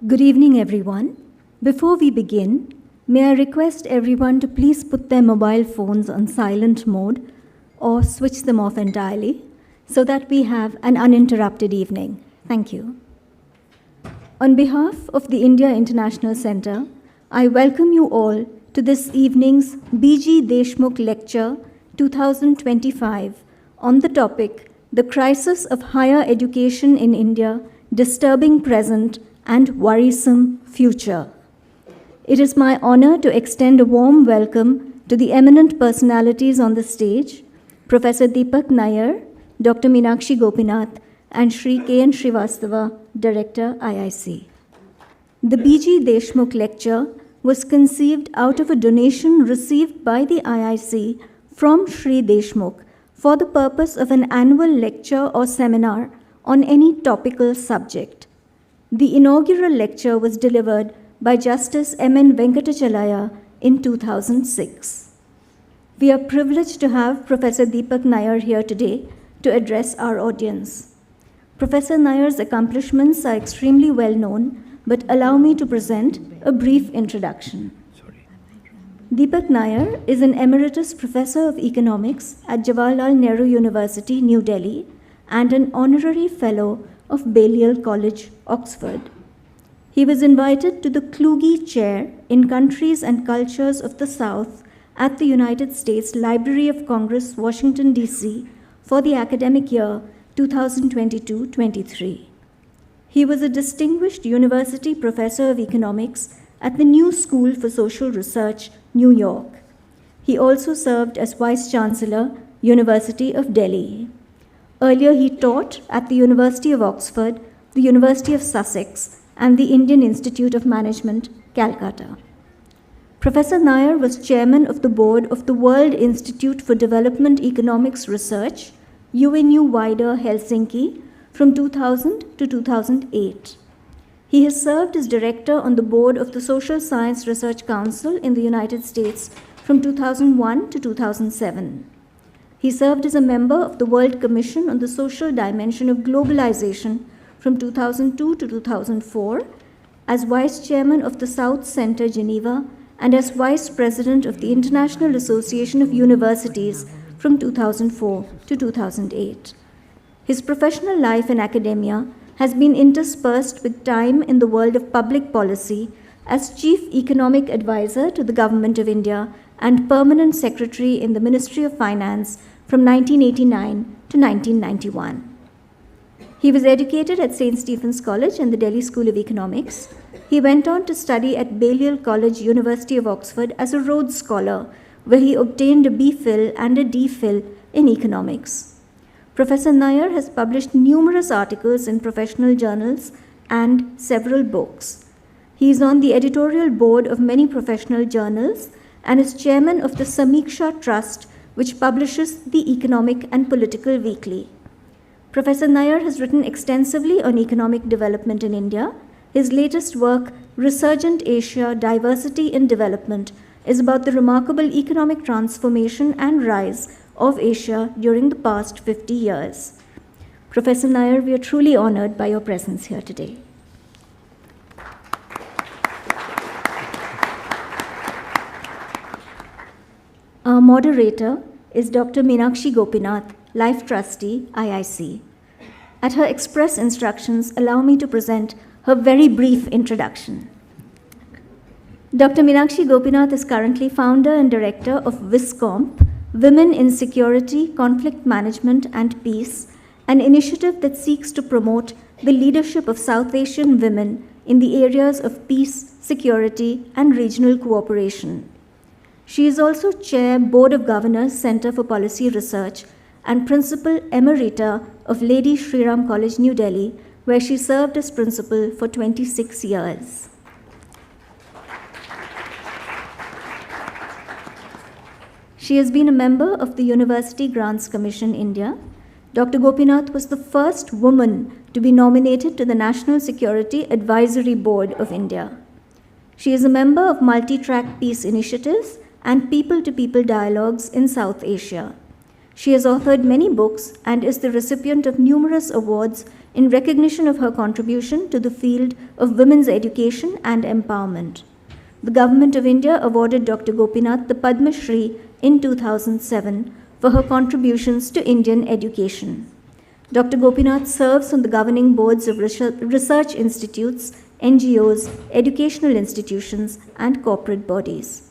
Good evening, everyone. Before we begin, may I request everyone to please put their mobile phones on silent mode or switch them off entirely so that we have an uninterrupted evening. Thank you. On behalf of the India International Centre, I welcome you all to this evening's B.G. Deshmukh Lecture 2025 on the topic, The Crisis of Higher Education in India, Disturbing Present and Worrisome Future. It is my honor to extend a warm welcome to the eminent personalities on the stage, Professor Deepak Nayyar, Dr. Meenakshi Gopinath, and Shri K.N. Srivastava, Director, IIC. The B.G. Deshmukh Lecture was conceived out of a donation received by the IIC from Shri Deshmukh for the purpose of an annual lecture or seminar on any topical subject. The inaugural lecture was delivered by Justice M.N. Venkatachalaya in 2006. We are privileged to have Professor Deepak Nayyar here today to address our audience. Professor Nayyar's accomplishments are extremely well known, but allow me to present a brief introduction. Deepak Nayyar is an Emeritus Professor of Economics at Jawaharlal Nehru University, New Delhi, and an Honorary Fellow of Balliol College, Oxford. He was invited to the Kluge Chair in Countries and Cultures of the South at the United States Library of Congress, Washington, D.C. for the academic year 2022-23. He was a distinguished university professor of economics at the New School for Social Research, New York. He also served as Vice Chancellor, University of Delhi. Earlier, he taught at the University of Oxford, the University of Sussex, and the Indian Institute of Management, Calcutta. Professor Nayyar was chairman of the board of the World Institute for Development Economics Research, UNU Wider, Helsinki, from 2000 to 2008. He has served as director on the board of the Social Science Research Council in the United States from 2001 to 2007. He served as a member of the World Commission on the Social Dimension of Globalization from 2002 to 2004, as Vice Chairman of the South Center, Geneva, and as Vice President of the International Association of Universities from 2004 to 2008. His professional life in academia has been interspersed with time in the world of public policy as Chief Economic Advisor to the Government of India and Permanent Secretary in the Ministry of Finance from 1989 to 1991. He was educated at St. Stephen's College and the Delhi School of Economics. He went on to study at Balliol College, University of Oxford as a Rhodes Scholar, where he obtained a B.Phil and a D.Phil in economics. Professor Nayyar has published numerous articles in professional journals and several books. He is on the editorial board of many professional journals and is chairman of the Samiksha Trust, which publishes the Economic and Political Weekly. Professor Nayyar has written extensively on economic development in India. His latest work, Resurgent Asia, Diversity in Development, is about the remarkable economic transformation and rise of Asia during the past 50 years. Professor Nayyar, we are truly honored by your presence here today. Our moderator is Dr. Meenakshi Gopinath, Life Trustee, IIC. At her express instructions, allow me to present her very brief introduction. Dr. Meenakshi Gopinath is currently founder and director of WISCOMP, Women in Security, Conflict Management and Peace, an initiative that seeks to promote the leadership of South Asian women in the areas of peace, security, and regional cooperation. She is also Chair, Board of Governors, Center for Policy Research, and Principal Emerita of Lady Shri Ram College, New Delhi, where she served as principal for 26 years. She has been a member of the University Grants Commission, India. Dr. Gopinath was the first woman to be nominated to the National Security Advisory Board of India. She is a member of multi-track peace initiatives and people-to-people dialogues in South Asia. She has authored many books and is the recipient of numerous awards in recognition of her contribution to the field of women's education and empowerment. The Government of India awarded Dr. Gopinath the Padma Shri in 2007 for her contributions to Indian education. Dr. Gopinath serves on the governing boards of research institutes, NGOs, educational institutions, and corporate bodies.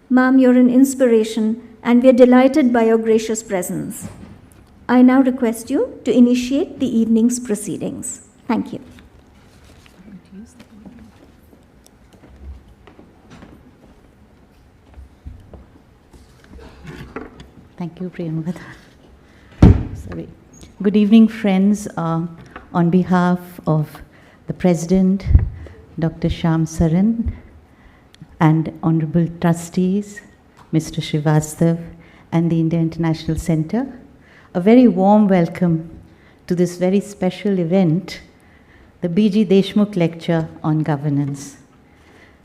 Ma'am, you're an inspiration, and we are delighted by your gracious presence. I now request you to initiate the evening's proceedings. Thank you. Thank you, Priyamvada. Sorry. Good evening, friends. On behalf of the President, Dr. Shyam Saran, and Honorable Trustees, Mr. Srivastav, and the India International Center, a very warm welcome to this very special event, the B.G. Deshmukh Lecture on Governance.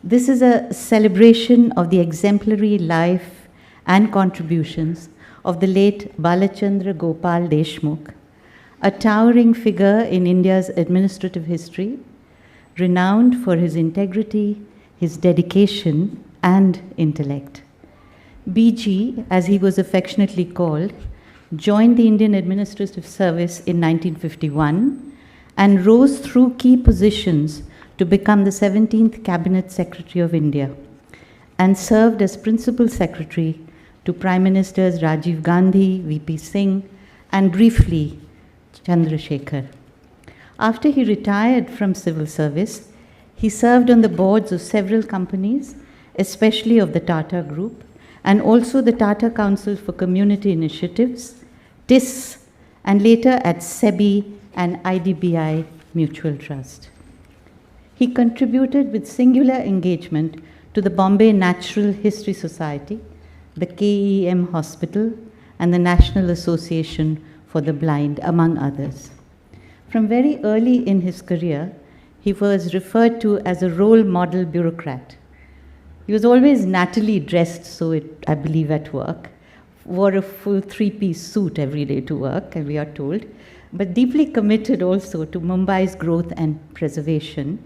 This is a celebration of the exemplary life and contributions of the late Balachandra Gopal Deshmukh, a towering figure in India's administrative history, renowned for his integrity, his dedication, and intellect. BG, as he was affectionately called, joined the Indian Administrative Service in 1951 and rose through key positions to become the 17th Cabinet Secretary of India and served as Principal Secretary to Prime Ministers Rajiv Gandhi, VP Singh, and briefly Chandrasekhar. After he retired from civil service, he served on the boards of several companies, especially of the Tata Group, and also the Tata Council for Community Initiatives, TIS, and later at SEBI and IDBI Mutual Trust. He contributed with singular engagement to the Bombay Natural History Society, the KEM Hospital, and the National Association for the Blind, among others. From very early in his career, he was referred to as a role model bureaucrat. He was always nattily dressed, I believe, at work, wore a full three-piece suit every day to work, and we are told, but deeply committed also to Mumbai's growth and preservation,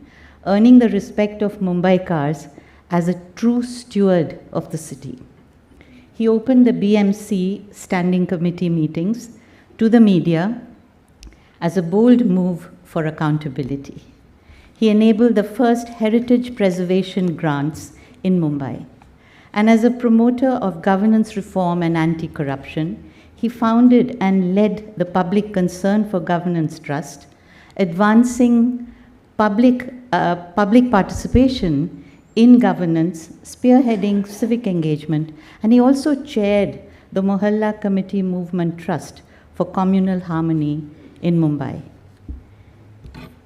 earning the respect of Mumbaikars as a true steward of the city. He opened the BMC Standing Committee meetings to the media as a bold move for accountability. He enabled the first heritage preservation grants in Mumbai. And as a promoter of governance reform and anti-corruption, he founded and led the Public Concern for Governance Trust, advancing public participation in governance, spearheading civic engagement, and he also chaired the Mohalla Committee Movement Trust for Communal Harmony in Mumbai.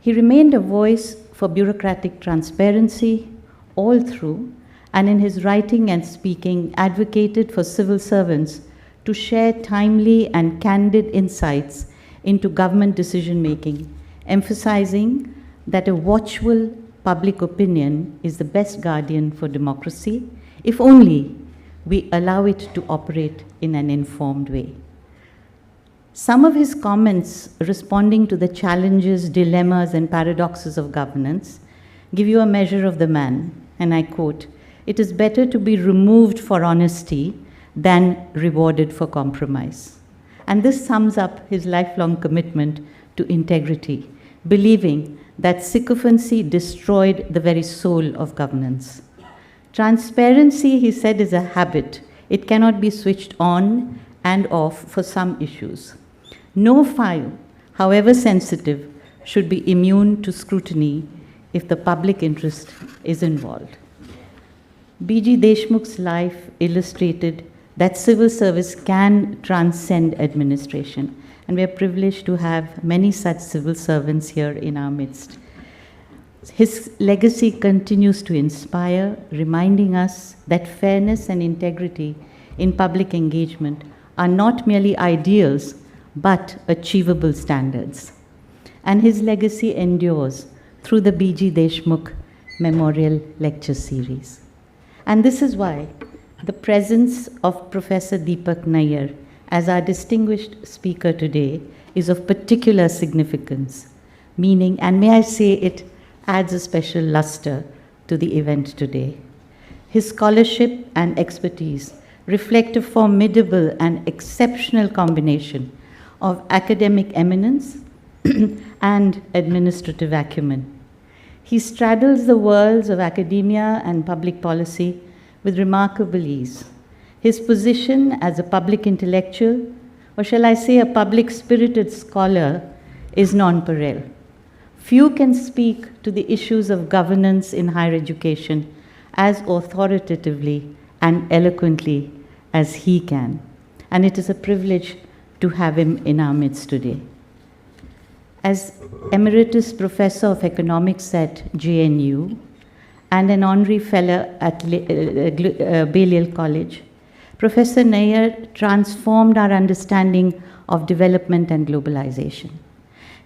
He remained a voice for bureaucratic transparency all through, and in his writing and speaking advocated for civil servants to share timely and candid insights into government decision-making, emphasizing that a watchful public opinion is the best guardian for democracy, if only we allow it to operate in an informed way. Some of his comments responding to the challenges, dilemmas, and paradoxes of governance give you a measure of the man, and I quote, "It is better to be removed for honesty than rewarded for compromise." And this sums up his lifelong commitment to integrity, believing that sycophancy destroyed the very soul of governance. Transparency, he said, is a habit. It cannot be switched on and off for some issues. No file, however sensitive, should be immune to scrutiny if the public interest is involved. B.G. Deshmukh's life illustrated that civil service can transcend administration, and we are privileged to have many such civil servants here in our midst. His legacy continues to inspire, reminding us that fairness and integrity in public engagement are not merely ideals, but achievable standards. And his legacy endures through the B.G. Deshmukh Memorial Lecture Series. And this is why the presence of Professor Deepak Nayyar as our distinguished speaker today is of particular significance, meaning, and may I say it adds a special luster to the event today. His scholarship and expertise reflect a formidable and exceptional combination of academic eminence and administrative acumen. He straddles the worlds of academia and public policy with remarkable ease. His position as a public intellectual, or shall I say a public-spirited scholar, is nonpareil. Few can speak to the issues of governance in higher education as authoritatively and eloquently as he can, and it is a privilege to have him in our midst today. As Emeritus Professor of Economics at JNU and an Honorary Fellow at Balliol College, Professor Nayyar transformed our understanding of development and globalization.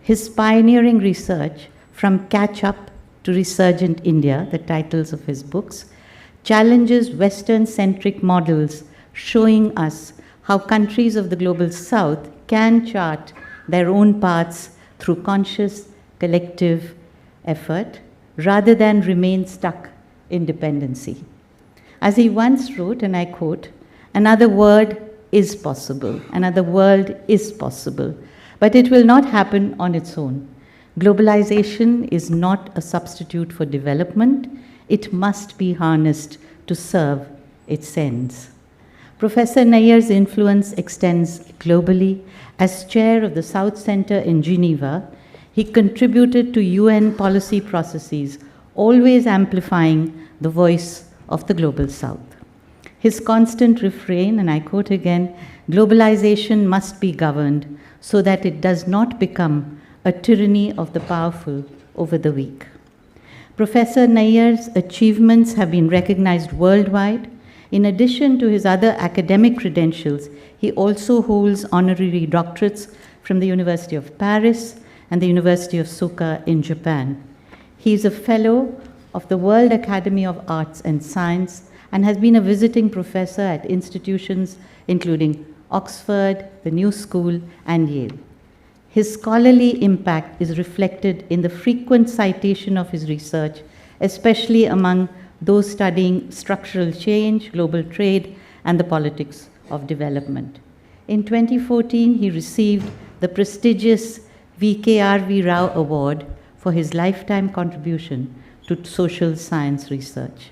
His pioneering research, From Catch-Up to Resurgent India, the titles of his books, challenges Western-centric models, showing us how countries of the global South can chart their own paths through conscious, collective effort, rather than remain stuck in dependency. As he once wrote, and I quote, "Another world is possible, another world is possible, but it will not happen on its own. Globalization is not a substitute for development. It must be harnessed to serve its ends." Professor Nayyar's influence extends globally. As chair of the South Center in Geneva, he contributed to UN policy processes, always amplifying the voice of the global South. His constant refrain, and I quote again, "Globalization must be governed so that it does not become a tyranny of the powerful over the weak." Professor Nayyar's achievements have been recognized worldwide. In addition to his other academic credentials, he also holds honorary doctorates from the University of Paris and the University of Soka in Japan. He is a fellow of the World Academy of Arts and Science and has been a visiting professor at institutions including Oxford, the New School, and Yale. His scholarly impact is reflected in the frequent citation of his research, especially among those studying structural change, global trade, and the politics of development. In 2014, he received the prestigious V.K.R.V. Rao Award for his lifetime contribution to social science research.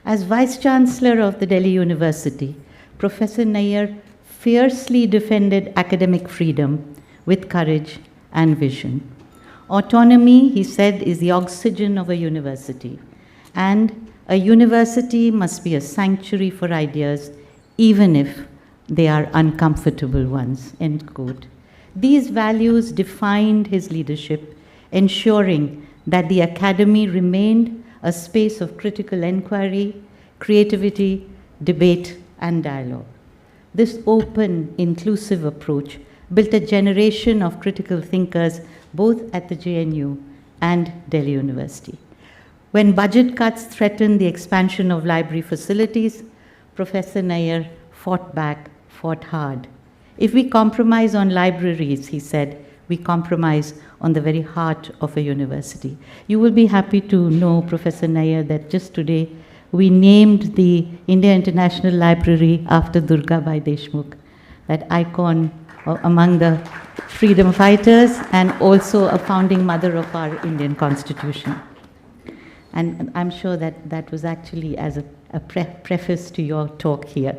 As Vice-Chancellor of the Delhi University, Professor Nayyar fiercely defended academic freedom with courage and vision. Autonomy, he said, is the oxygen of a university, and a university must be a sanctuary for ideas, even if they are uncomfortable ones, end quote. These values defined his leadership, ensuring that the academy remained a space of critical inquiry, creativity, debate, and dialogue. This open, inclusive approach built a generation of critical thinkers both at the JNU and Delhi University. When budget cuts threatened the expansion of library facilities, Professor Nayyar fought back, fought hard. "If we compromise on libraries," he said, "we compromise on the very heart of a university." You will be happy to know, Professor Nayyar, that just today we named the India International Library after Durga Bai Deshmukh, that icon among the freedom fighters and also a founding mother of our Indian Constitution. And I'm sure that that was actually as a preface to your talk here.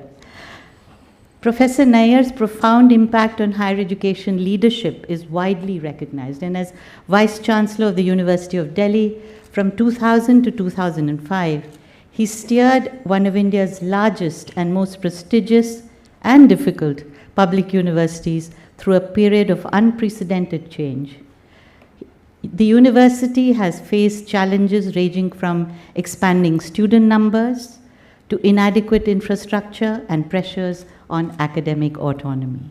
Professor Nayyar's profound impact on higher education leadership is widely recognized, and as Vice-Chancellor of the University of Delhi from 2000 to 2005, he steered one of India's largest and most prestigious and difficult public universities through a period of unprecedented change. The university has faced challenges ranging from expanding student numbers to inadequate infrastructure and pressures on academic autonomy.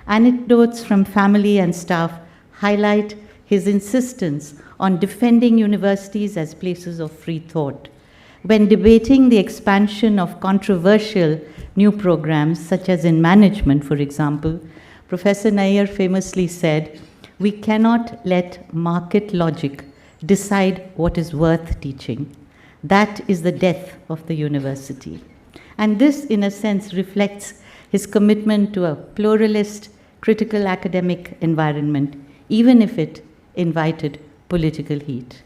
Anecdotes from family and staff highlight his insistence on defending universities as places of free thought, When debating the expansion of controversial new programs, such as in management, for example, Professor Nayyar famously said, "We cannot let market logic decide what is worth teaching. That is the death of the university." And this, in a sense, reflects his commitment to a pluralist, critical academic environment, even if it invited political heat.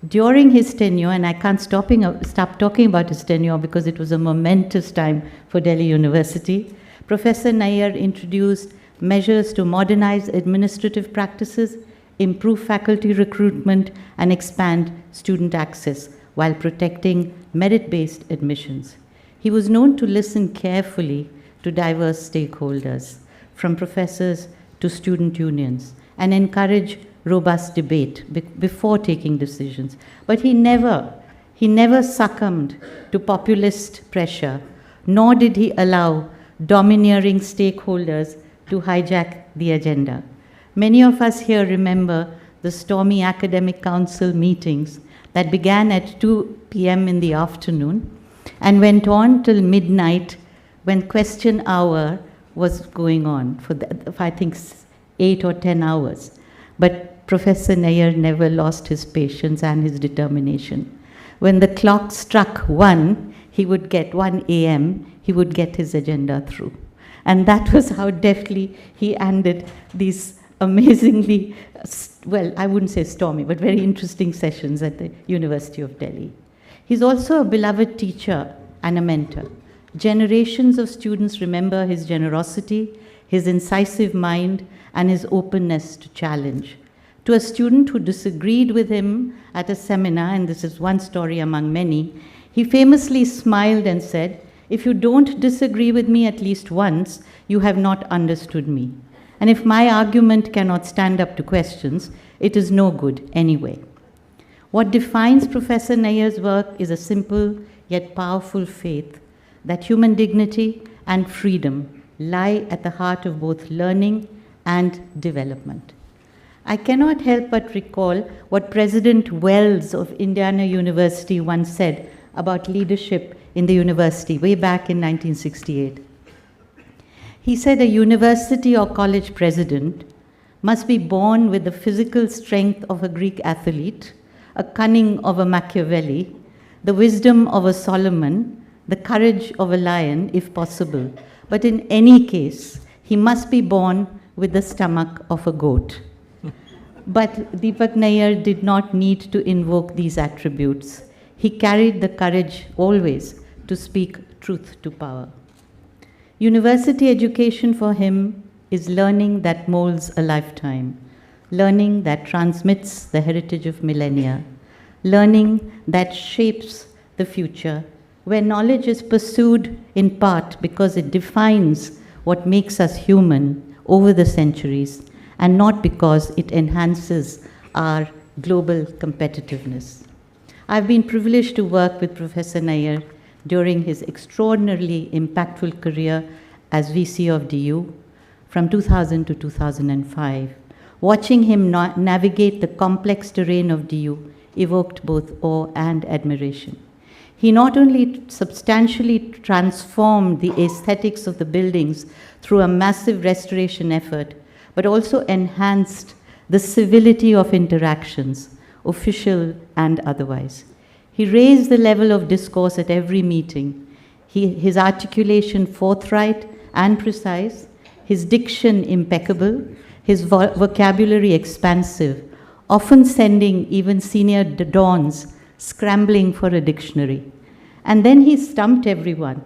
During his tenure, and I can't stop talking about his tenure because it was a momentous time for Delhi University, Professor Nayyar introduced measures to modernize administrative practices, improve faculty recruitment, and expand student access while protecting merit-based admissions. He was known to listen carefully to diverse stakeholders, from professors to student unions, and encourage robust debate before taking decisions. But he never succumbed to populist pressure, nor did he allow domineering stakeholders to hijack the agenda. Many of us here remember the stormy academic council meetings that began at 2 p.m. in the afternoon and went on till midnight, when question hour was going on for I think 8 or 10 hours. But Professor Nayyar never lost his patience and his determination. When the clock struck 1 a.m., he would get his agenda through. And that was how deftly he ended these amazingly, well, I wouldn't say stormy, but very interesting sessions at the University of Delhi. He's also a beloved teacher and a mentor. Generations of students remember his generosity, his incisive mind, and his openness to challenge. To a student who disagreed with him at a seminar, and this is one story among many, he famously smiled and said, "If you don't disagree with me at least once, you have not understood me. And if my argument cannot stand up to questions, it is no good anyway." What defines Professor Nayyar's work is a simple yet powerful faith that human dignity and freedom lie at the heart of both learning and development. I cannot help but recall what President Wells of Indiana University once said about leadership in the university way back in 1968. He said, "A university or college president must be born with the physical strength of a Greek athlete, a cunning of a Machiavelli, the wisdom of a Solomon, the courage of a lion, if possible. But in any case, he must be born with the stomach of a goat." But Deepak Nayyar did not need to invoke these attributes. He carried the courage always to speak truth to power. University education for him is learning that molds a lifetime, learning that transmits the heritage of millennia, learning that shapes the future, where knowledge is pursued in part because it defines what makes us human over the centuries, and not because it enhances our global competitiveness. I've been privileged to work with Professor Nayyar during his extraordinarily impactful career as VC of DU from 2000 to 2005. Watching him navigate the complex terrain of DU evoked both awe and admiration. He not only substantially transformed the aesthetics of the buildings through a massive restoration effort, but also enhanced the civility of interactions, official and otherwise. He raised the level of discourse at every meeting. His articulation forthright and precise, his diction impeccable, his vocabulary expansive, often sending even senior dons scrambling for a dictionary. And then he stumped everyone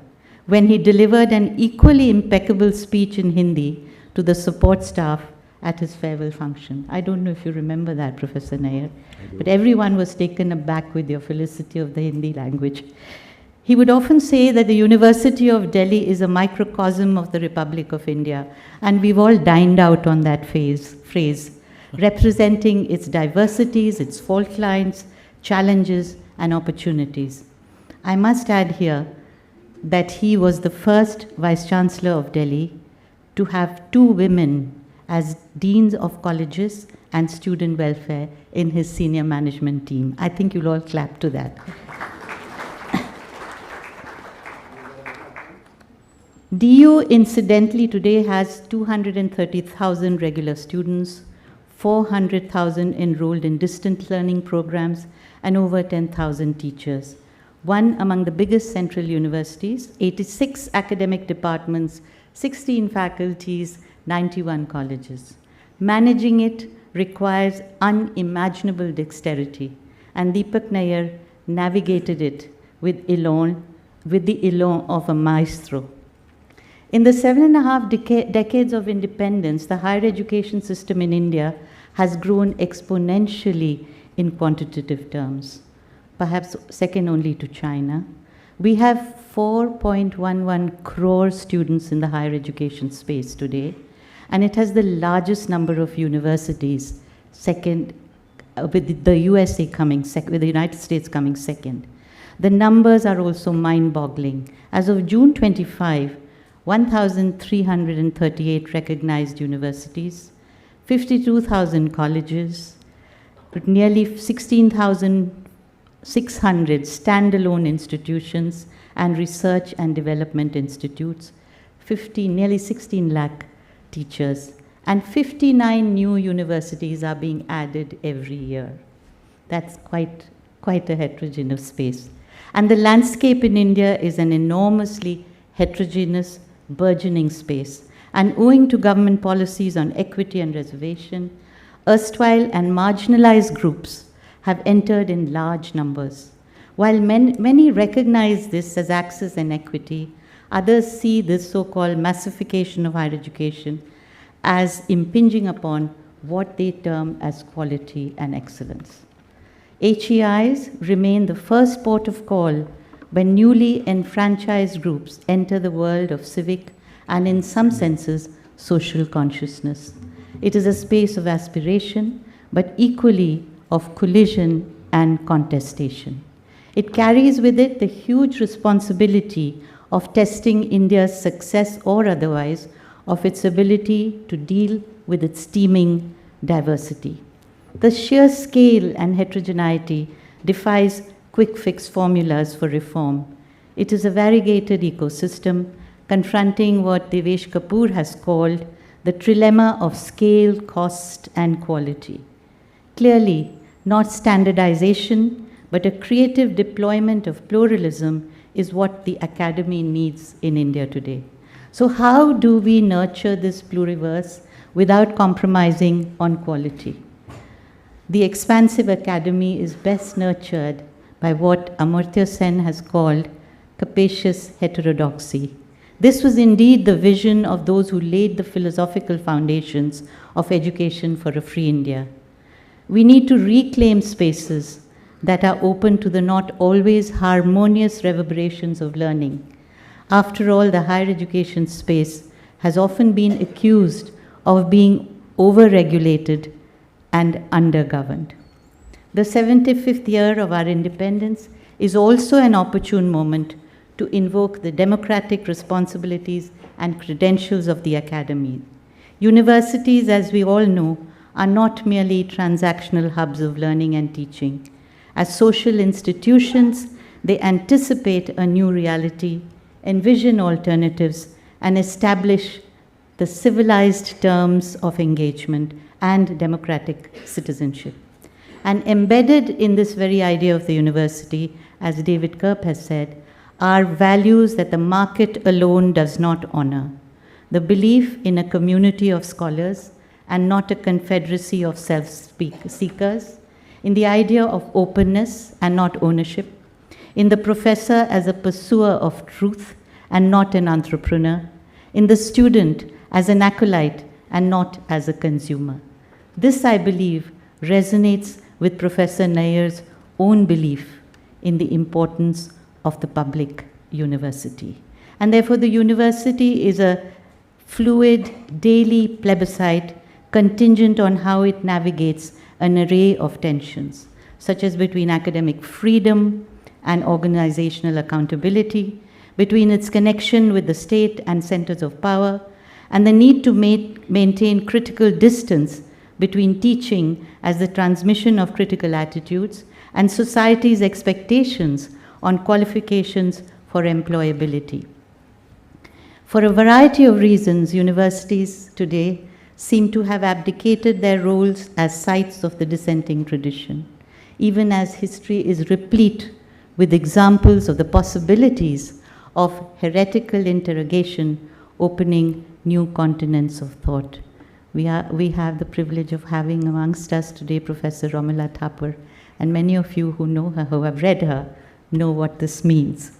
when he delivered an equally impeccable speech in Hindi to the support staff at his farewell function. I don't know if you remember that, Professor Nayyar, but everyone was taken aback with your felicity of the Hindi language. He would often say that the University of Delhi is a microcosm of the Republic of India, and we've all dined out on that phrase, representing its diversities, its fault lines, challenges, and opportunities. I must add here that he was the first Vice-Chancellor of Delhi to have 2 women as deans of colleges and student welfare in his senior management team. I think you'll all clap to that. DU incidentally today has 230,000 regular students, 400,000 enrolled in distant learning programs, and over 10,000 teachers. One among the biggest central universities, 86 academic departments, 16 faculties, 91 colleges. Managing it requires unimaginable dexterity, and Deepak Nayyar navigated it with the elan of a maestro. In the 7.5 decades of independence, the higher education system in India has grown exponentially in quantitative terms, perhaps second only to China. We have 4.11 crore students in the higher education space today, and it has the largest number of universities, second, with the USA coming second, with the United States coming second. The numbers are also mind-boggling. As of June 25, 1,338 recognized universities, 52,000 colleges, nearly 16,600 standalone institutions and research and development institutes, nearly 16 lakh teachers, and 59 new universities are being added every year. That's quite a heterogeneous space. And the landscape in India is an enormously heterogeneous, burgeoning space. And owing to government policies on equity and reservation, erstwhile and marginalized groups have entered in large numbers. While many recognize this as access and equity, others see this so-called massification of higher education as impinging upon what they term as quality and excellence. HEIs remain the first port of call when newly enfranchised groups enter the world of civic and, in some senses, social consciousness. It is a space of aspiration, but equally of collision and contestation. It carries with it the huge responsibility of testing India's success or otherwise of its ability to deal with its teeming diversity. The sheer scale and heterogeneity defies quick fix formulas for reform. It is a variegated ecosystem confronting what Devesh Kapoor has called the trilemma of scale, cost, and quality. Clearly, not standardization, but a creative deployment of pluralism is what the academy needs in India today. So how do we nurture this pluriverse without compromising on quality? The expansive academy is best nurtured by what Amartya Sen has called capacious heterodoxy. This was indeed the vision of those who laid the philosophical foundations of education for a free India. We need to reclaim spaces that are open to the not always harmonious reverberations of learning. After all, the higher education space has often been accused of being over-regulated and under-governed. The 75th year of our independence is also an opportune moment to invoke the democratic responsibilities and credentials of the academy. Universities, as we all know, are not merely transactional hubs of learning and teaching. As social institutions, they anticipate a new reality, envision alternatives, and establish the civilized terms of engagement and democratic citizenship. And embedded in this very idea of the university, as David Kerp has said, are values that the market alone does not honor. The belief in a community of scholars and not a confederacy of self-seekers, in the idea of openness and not ownership, in the professor as a pursuer of truth and not an entrepreneur, in the student as an acolyte and not as a consumer. This, I believe, resonates with Professor Nayyar's own belief in the importance of the public university. And therefore, the university is a fluid, daily plebiscite contingent on how it navigates an array of tensions, such as between academic freedom and organizational accountability, between its connection with the state and centers of power, and the need to maintain critical distance between teaching as the transmission of critical attitudes and society's expectations on qualifications for employability. For a variety of reasons, universities today seem to have abdicated their roles as sites of the dissenting tradition, even as history is replete with examples of the possibilities of heretical interrogation opening new continents of thought. We have the privilege of having amongst us today Professor Romila Thapar, and many of you who know her, who have read her, know what this means.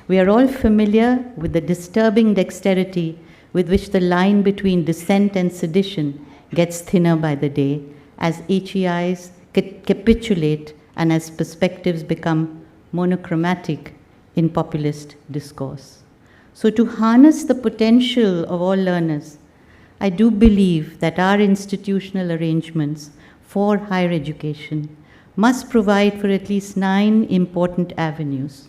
We are all familiar with the disturbing dexterity with which the line between dissent and sedition gets thinner by the day, as HEIs capitulate and as perspectives become monochromatic in populist discourse. So to harness the potential of all learners, I do believe that our institutional arrangements for higher education must provide for at least 9 important avenues.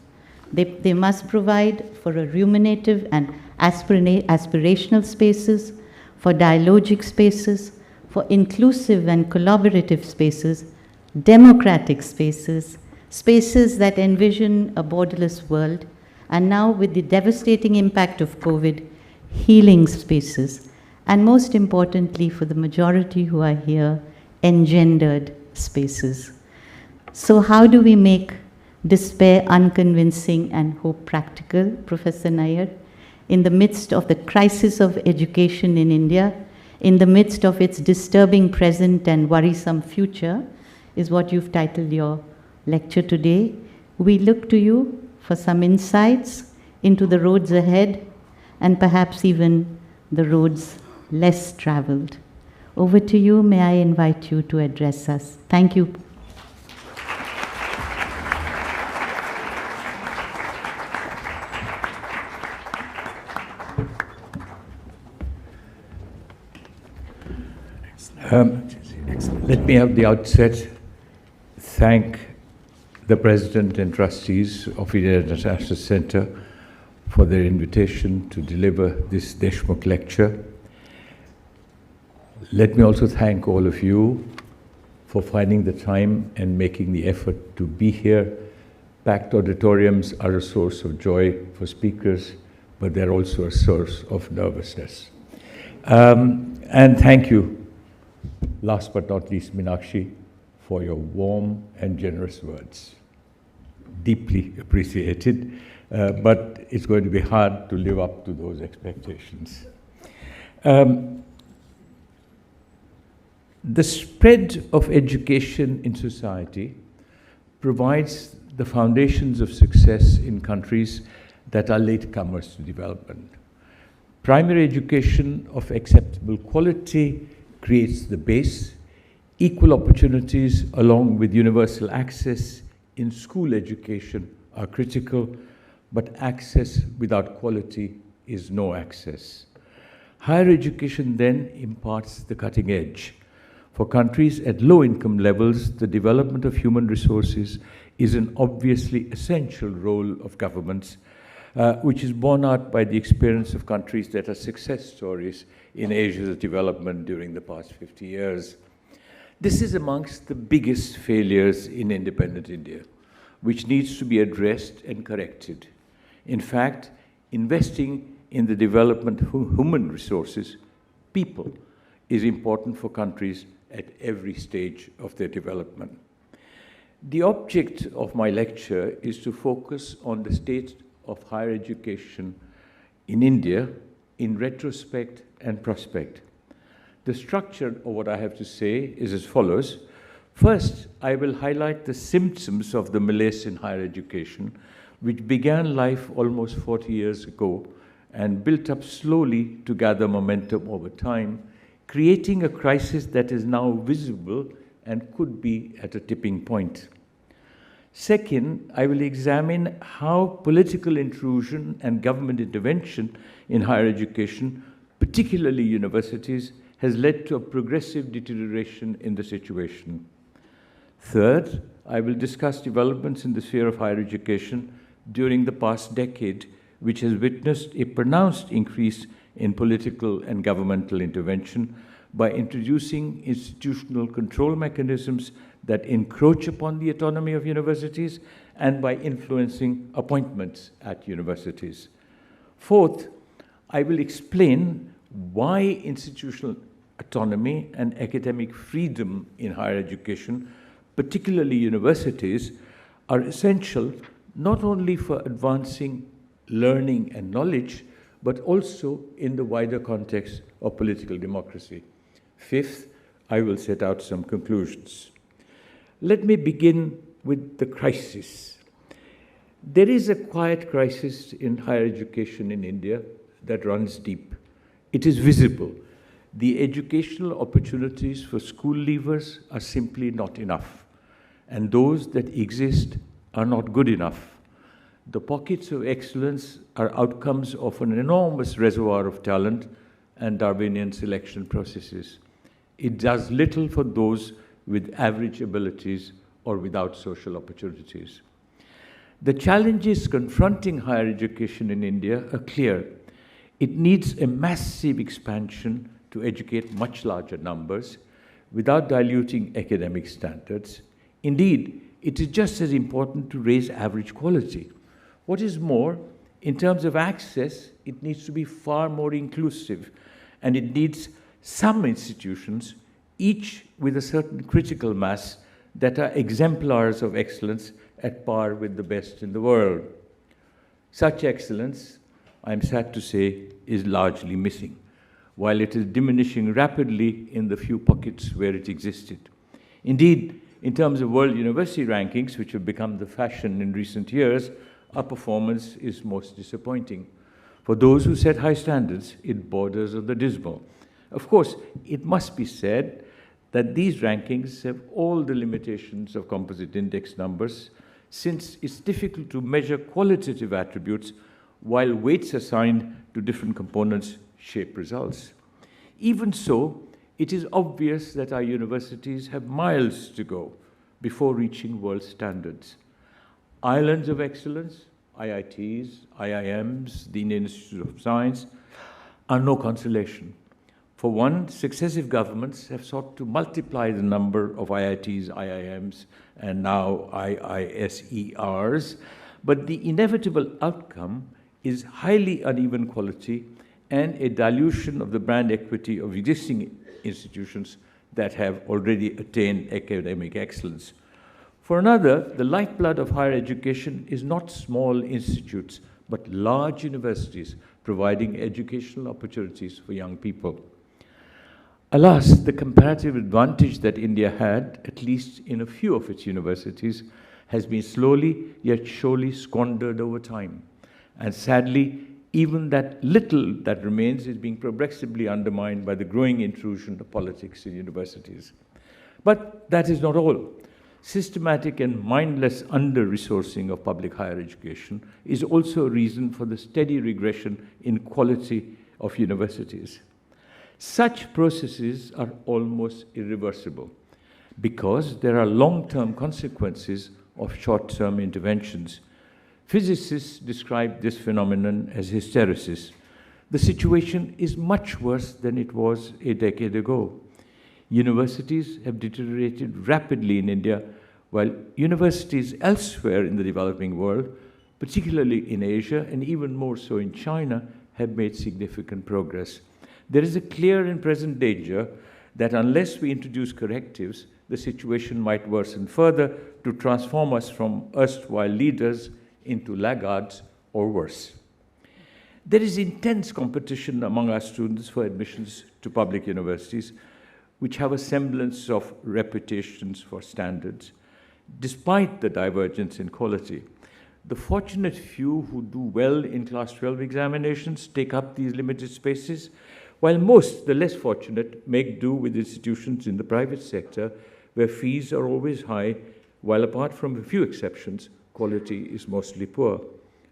They must provide for a ruminative and aspirational spaces, for dialogic spaces, for inclusive and collaborative spaces, democratic spaces, spaces that envision a borderless world, and now with the devastating impact of COVID, healing spaces, and most importantly for the majority who are here, engendered spaces. So how do we make despair unconvincing and hope practical, Professor Nayyar? In the midst of the crisis of education in India, in the midst of its disturbing present and worrisome future, is what you've titled your lecture today. We look to you for some insights into the roads ahead and perhaps even the roads less traveled. Over to you. May I invite you to address us. Thank you. Let me at the outset thank the President and Trustees of India International Center for their invitation to deliver this Deshmukh Lecture. Let me also thank all of you for finding the time and making the effort to be here. Packed auditoriums are a source of joy for speakers, but they're also a source of nervousness. And thank you, last but not least, Meenakshi, for your warm and generous words. Deeply appreciated, but it's going to be hard to live up to those expectations. The spread of education in society provides the foundations of success in countries that are latecomers to development. Primary education of acceptable quality creates the base. Equal opportunities along with universal access in school education are critical, but access without quality is no access. Higher education then imparts the cutting edge. For countries at low income levels, the development of human resources is an obviously essential role of governments, which is borne out by the experience of countries that are success stories in Asia's development during the past 50 years. This is amongst the biggest failures in independent India, which needs to be addressed and corrected. In fact, investing in the development of human resources, people, is important for countries at every stage of their development. The object of my lecture is to focus on the state of higher education in India in retrospect and prospect. The structure of what I have to say is as follows. First, I will highlight the symptoms of the malaise in higher education, which began life almost 40 years ago and built up slowly to gather momentum over time, creating a crisis that is now visible and could be at a tipping point. Second, I will examine how political intrusion and government intervention in higher education, particularly universities, has led to a progressive deterioration in the situation. Third, I will discuss developments in the sphere of higher education during the past decade, which has witnessed a pronounced increase in political and governmental intervention by introducing institutional control mechanisms that encroach upon the autonomy of universities and by influencing appointments at universities. Fourth, I will explain why institutional autonomy and academic freedom in higher education, particularly universities, are essential not only for advancing learning and knowledge, but also in the wider context of political democracy. Fifth, I will set out some conclusions. Let me begin with the crisis. There is a quiet crisis in higher education in India that runs deep. It is visible. The educational opportunities for school leavers are simply not enough, and those that exist are not good enough. The pockets of excellence are outcomes of an enormous reservoir of talent and Darwinian selection processes. It does little for those with average abilities or without social opportunities. The challenges confronting higher education in India are clear. It needs a massive expansion to educate much larger numbers without diluting academic standards. Indeed, it is just as important to raise average quality. What is more, in terms of access, it needs to be far more inclusive, and it needs some institutions, each with a certain critical mass, that are exemplars of excellence at par with the best in the world. Such excellence, I'm sad to say, is largely missing, while it is diminishing rapidly in the few pockets where it existed. Indeed, in terms of world university rankings, which have become the fashion in recent years, our performance is most disappointing. For those who set high standards, it borders on the dismal. Of course, it must be said that these rankings have all the limitations of composite index numbers, since it's difficult to measure qualitative attributes while weights assigned to different components shape results. Even so, it is obvious that our universities have miles to go before reaching world standards. Islands of excellence, IITs, IIMs, the Indian Institute of Science, are no consolation. For one, successive governments have sought to multiply the number of IITs, IIMs, and now IISERs, but the inevitable outcome is highly uneven quality and a dilution of the brand equity of existing institutions that have already attained academic excellence. For another, the lifeblood of higher education is not small institutes, but large universities providing educational opportunities for young people. Alas, the comparative advantage that India had, at least in a few of its universities, has been slowly yet surely squandered over time. And sadly, even that little that remains is being progressively undermined by the growing intrusion of politics in universities. But that is not all. Systematic and mindless under-resourcing of public higher education is also a reason for the steady regression in quality of universities. Such processes are almost irreversible because there are long-term consequences of short-term interventions. Physicists describe this phenomenon as hysteresis. The situation is much worse than it was a decade ago. Universities have deteriorated rapidly in India, while universities elsewhere in the developing world, particularly in Asia and even more so in China, have made significant progress. There is a clear and present danger that unless we introduce correctives, the situation might worsen further to transform us from erstwhile leaders into laggards or worse. There is intense competition among our students for admissions to public universities, which have a semblance of reputations for standards, despite the divergence in quality. The fortunate few who do well in Class 12 examinations take up these limited spaces, while most, the less fortunate, make do with institutions in the private sector where fees are always high, while apart from a few exceptions, quality is mostly poor.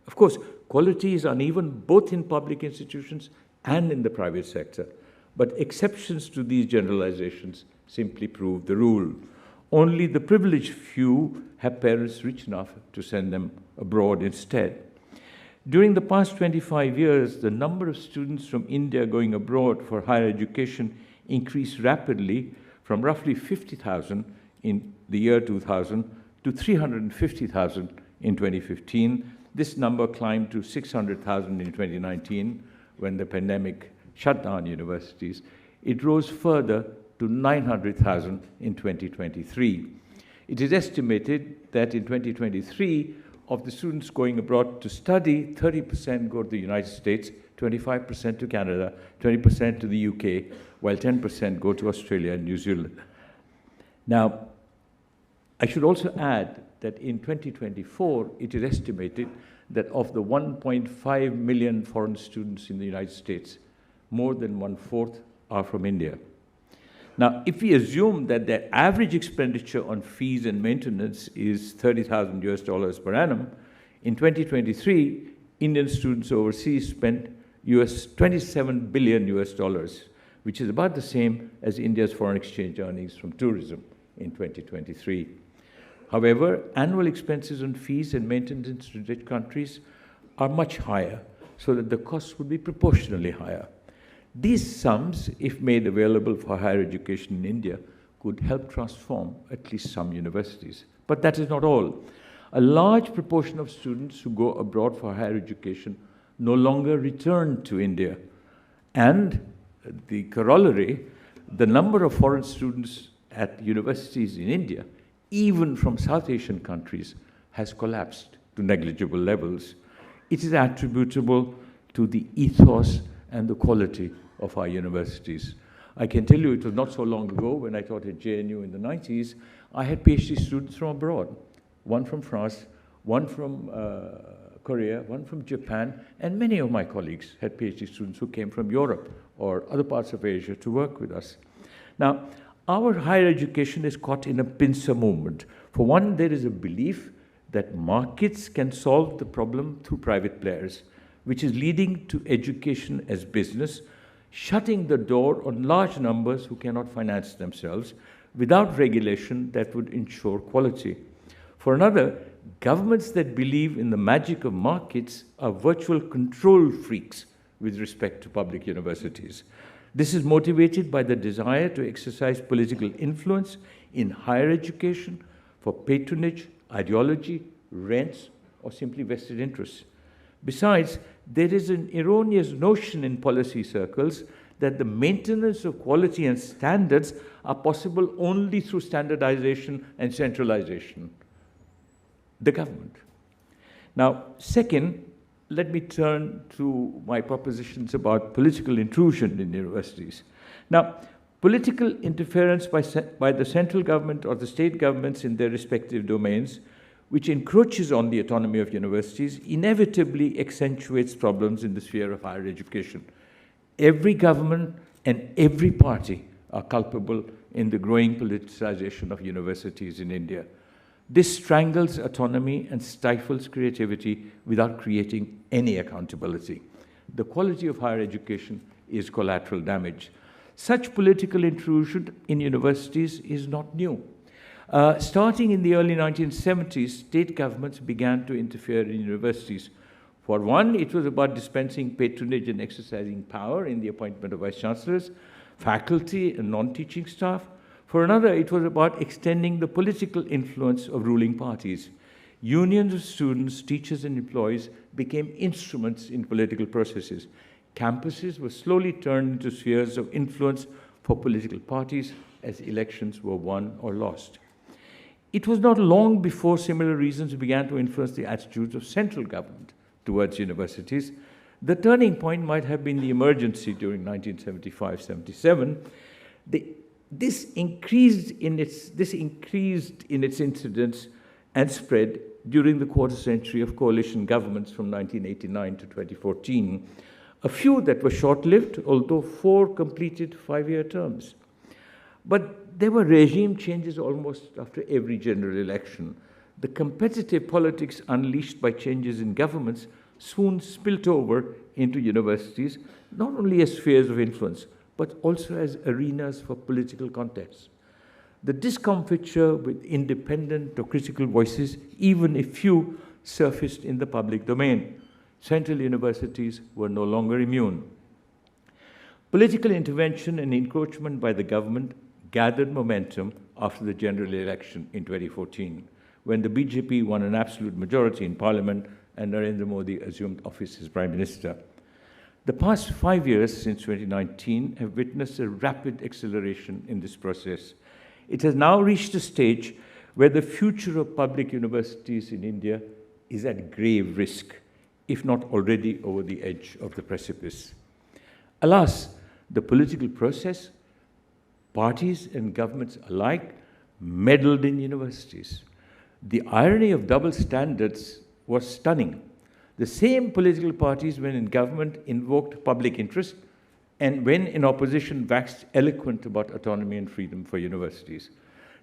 Of course, quality is uneven both in public institutions and in the private sector, but exceptions to these generalizations simply prove the rule. Only the privileged few have parents rich enough to send them abroad instead. During the past 25 years, the number of students from India going abroad for higher education increased rapidly from roughly 50,000 in the year 2000 to 350,000 in 2015. This number climbed to 600,000 in 2019, when the pandemic shut down universities, it rose further to 900,000 in 2023. It is estimated that in 2023, of the students going abroad to study, 30% go to the United States, 25% to Canada, 20% to the UK, while 10% go to Australia and New Zealand. Now, I should also add that in 2024, it is estimated that of the 1.5 million foreign students in the United States, more than 1/4 are from India. Now, if we assume that their average expenditure on fees and maintenance is $30,000 per annum, in 2023, Indian students overseas spent $27 billion, which is about the same as India's foreign exchange earnings from tourism in 2023. However, annual expenses on fees and maintenance to rich countries are much higher, so that the costs would be proportionally higher. These sums, if made available for higher education in India, could help transform at least some universities. But that is not all. A large proportion of students who go abroad for higher education no longer return to India. And the corollary, the number of foreign students at universities in India, even from South Asian countries, has collapsed to negligible levels. It is attributable to the ethos and the quality of our universities. I can tell you it was not so long ago when I taught at JNU in the 90s, I had PhD students from abroad, one from France, one from Korea, one from Japan, and many of my colleagues had PhD students who came from Europe or other parts of Asia to work with us. Now, our higher education is caught in a pincer movement. For one, there is a belief that markets can solve the problem through private players, which is leading to education as business, shutting the door on large numbers who cannot finance themselves without regulation that would ensure quality. For another, governments that believe in the magic of markets are virtual control freaks with respect to public universities. This is motivated by the desire to exercise political influence in higher education for patronage, ideology, rents, or simply vested interests. Besides, there is an erroneous notion in policy circles that the maintenance of quality and standards are possible only through standardization and centralization. The government. Now, second, let me turn to my propositions about political intrusion in universities. Now, political interference by the central government or the state governments in their respective domains, which encroaches on the autonomy of universities, inevitably accentuates problems in the sphere of higher education. Every government and every party are culpable in the growing politicization of universities in India. This strangles autonomy and stifles creativity without creating any accountability. The quality of higher education is collateral damage. Such political intrusion in universities is not new. Starting in the early 1970s, state governments began to interfere in universities. For one, it was about dispensing patronage and exercising power in the appointment of vice-chancellors, faculty and non-teaching staff. For another, it was about extending the political influence of ruling parties. Unions of students, teachers, and employees became instruments in political processes. Campuses were slowly turned into spheres of influence for political parties as elections were won or lost. It was not long before similar reasons began to influence the attitudes of central government towards universities. The turning point might have been the emergency during 1975-77. This increased in its incidence and spread during the quarter century of coalition governments from 1989 to 2014. A few that were short-lived, although 4 completed 5-year terms. But there were regime changes almost after every general election. The competitive politics unleashed by changes in governments soon spilt over into universities, not only as spheres of influence, but also as arenas for political contests. The discomfiture with independent or critical voices, even if few, surfaced in the public domain. Central universities were no longer immune. Political intervention and encroachment by the government gathered momentum after the general election in 2014, when the BJP won an absolute majority in parliament and Narendra Modi assumed office as Prime Minister. The past 5 years since 2019 have witnessed a rapid acceleration in this process. It has now reached a stage where the future of public universities in India is at grave risk, if not already over the edge of the precipice. Alas, the political process, parties and governments alike, meddled in universities. The irony of double standards was stunning. The same political parties, when in government, invoked public interest, and when in opposition, waxed eloquent about autonomy and freedom for universities.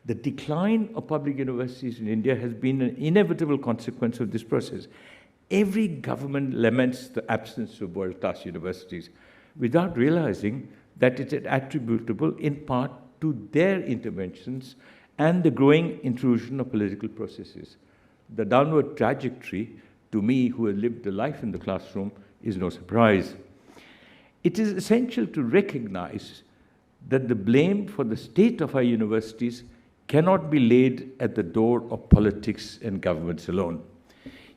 The decline of public universities in India has been an inevitable consequence of this process. Every government laments the absence of world-class universities without realizing that it is attributable in part to their interventions and the growing intrusion of political processes. The downward trajectory, to me, who have lived a life in the classroom, is no surprise. It is essential to recognize that the blame for the state of our universities cannot be laid at the door of politics and governments alone.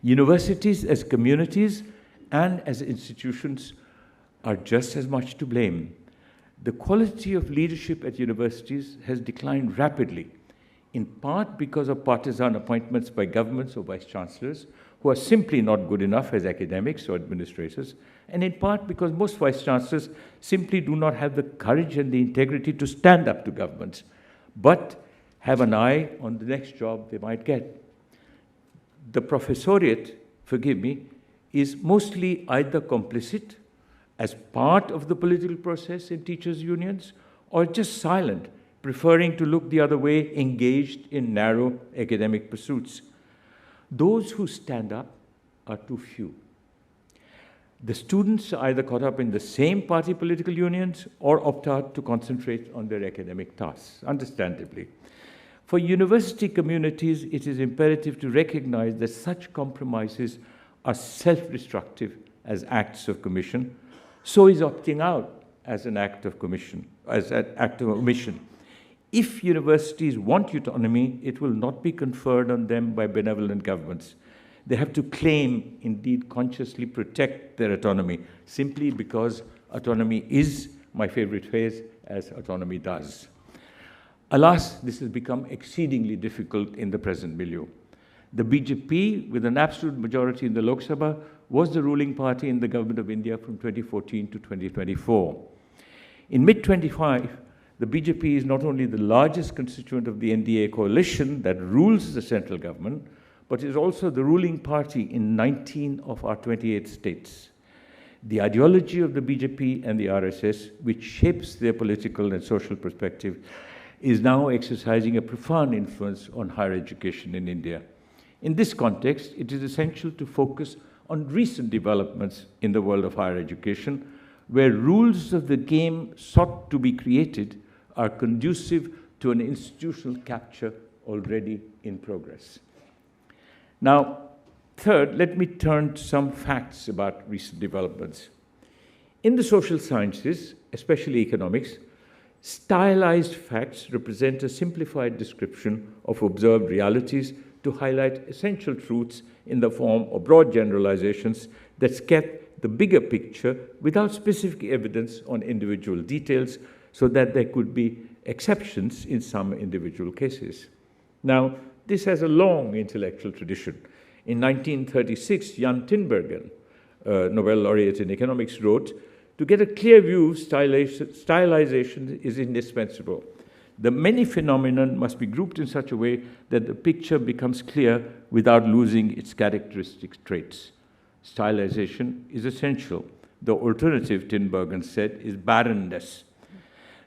Universities as communities and as institutions are just as much to blame. The quality of leadership at universities has declined rapidly, in part because of partisan appointments by governments or vice-chancellors who are simply not good enough as academics or administrators, and in part because most vice-chancellors simply do not have the courage and the integrity to stand up to governments, but have an eye on the next job they might get. The professoriate, forgive me, is mostly either complicit as part of the political process in teachers' unions, or just silent, preferring to look the other way, engaged in narrow academic pursuits. Those who stand up are too few. The students are either caught up in the same party political unions or opt out to concentrate on their academic tasks, understandably. For university communities, it is imperative to recognize that such compromises are self-destructive as acts of commission. So is opting out as an act of commission, as an act of omission. If universities want autonomy, it will not be conferred on them by benevolent governments. They have to claim, indeed consciously protect their autonomy, simply because autonomy is, my favorite phrase, as autonomy does. Alas, this has become exceedingly difficult in the present milieu. The BJP, with an absolute majority in the Lok Sabha, was the ruling party in the government of India from 2014 to 2024. In mid-25, the BJP is not only the largest constituent of the NDA coalition that rules the central government, but is also the ruling party in 19 of our 28 states. The ideology of the BJP and the RSS, which shapes their political and social perspective, is now exercising a profound influence on higher education in India. In this context, it is essential to focus on recent developments in the world of higher education, where rules of the game sought to be created are conducive to an institutional capture already in progress. Now, third, let me turn to some facts about recent developments. In the social sciences, especially economics, stylized facts represent a simplified description of observed realities to highlight essential truths in the form of broad generalizations that sketch the bigger picture without specific evidence on individual details, so that there could be exceptions in some individual cases. Now, this has a long intellectual tradition. In 1936, Jan Tinbergen, Nobel laureate in economics, wrote, "To get a clear view, stylization is indispensable. The many phenomena must be grouped in such a way that the picture becomes clear without losing its characteristic traits. Stylization is essential. The alternative," Tinbergen said, "is barrenness."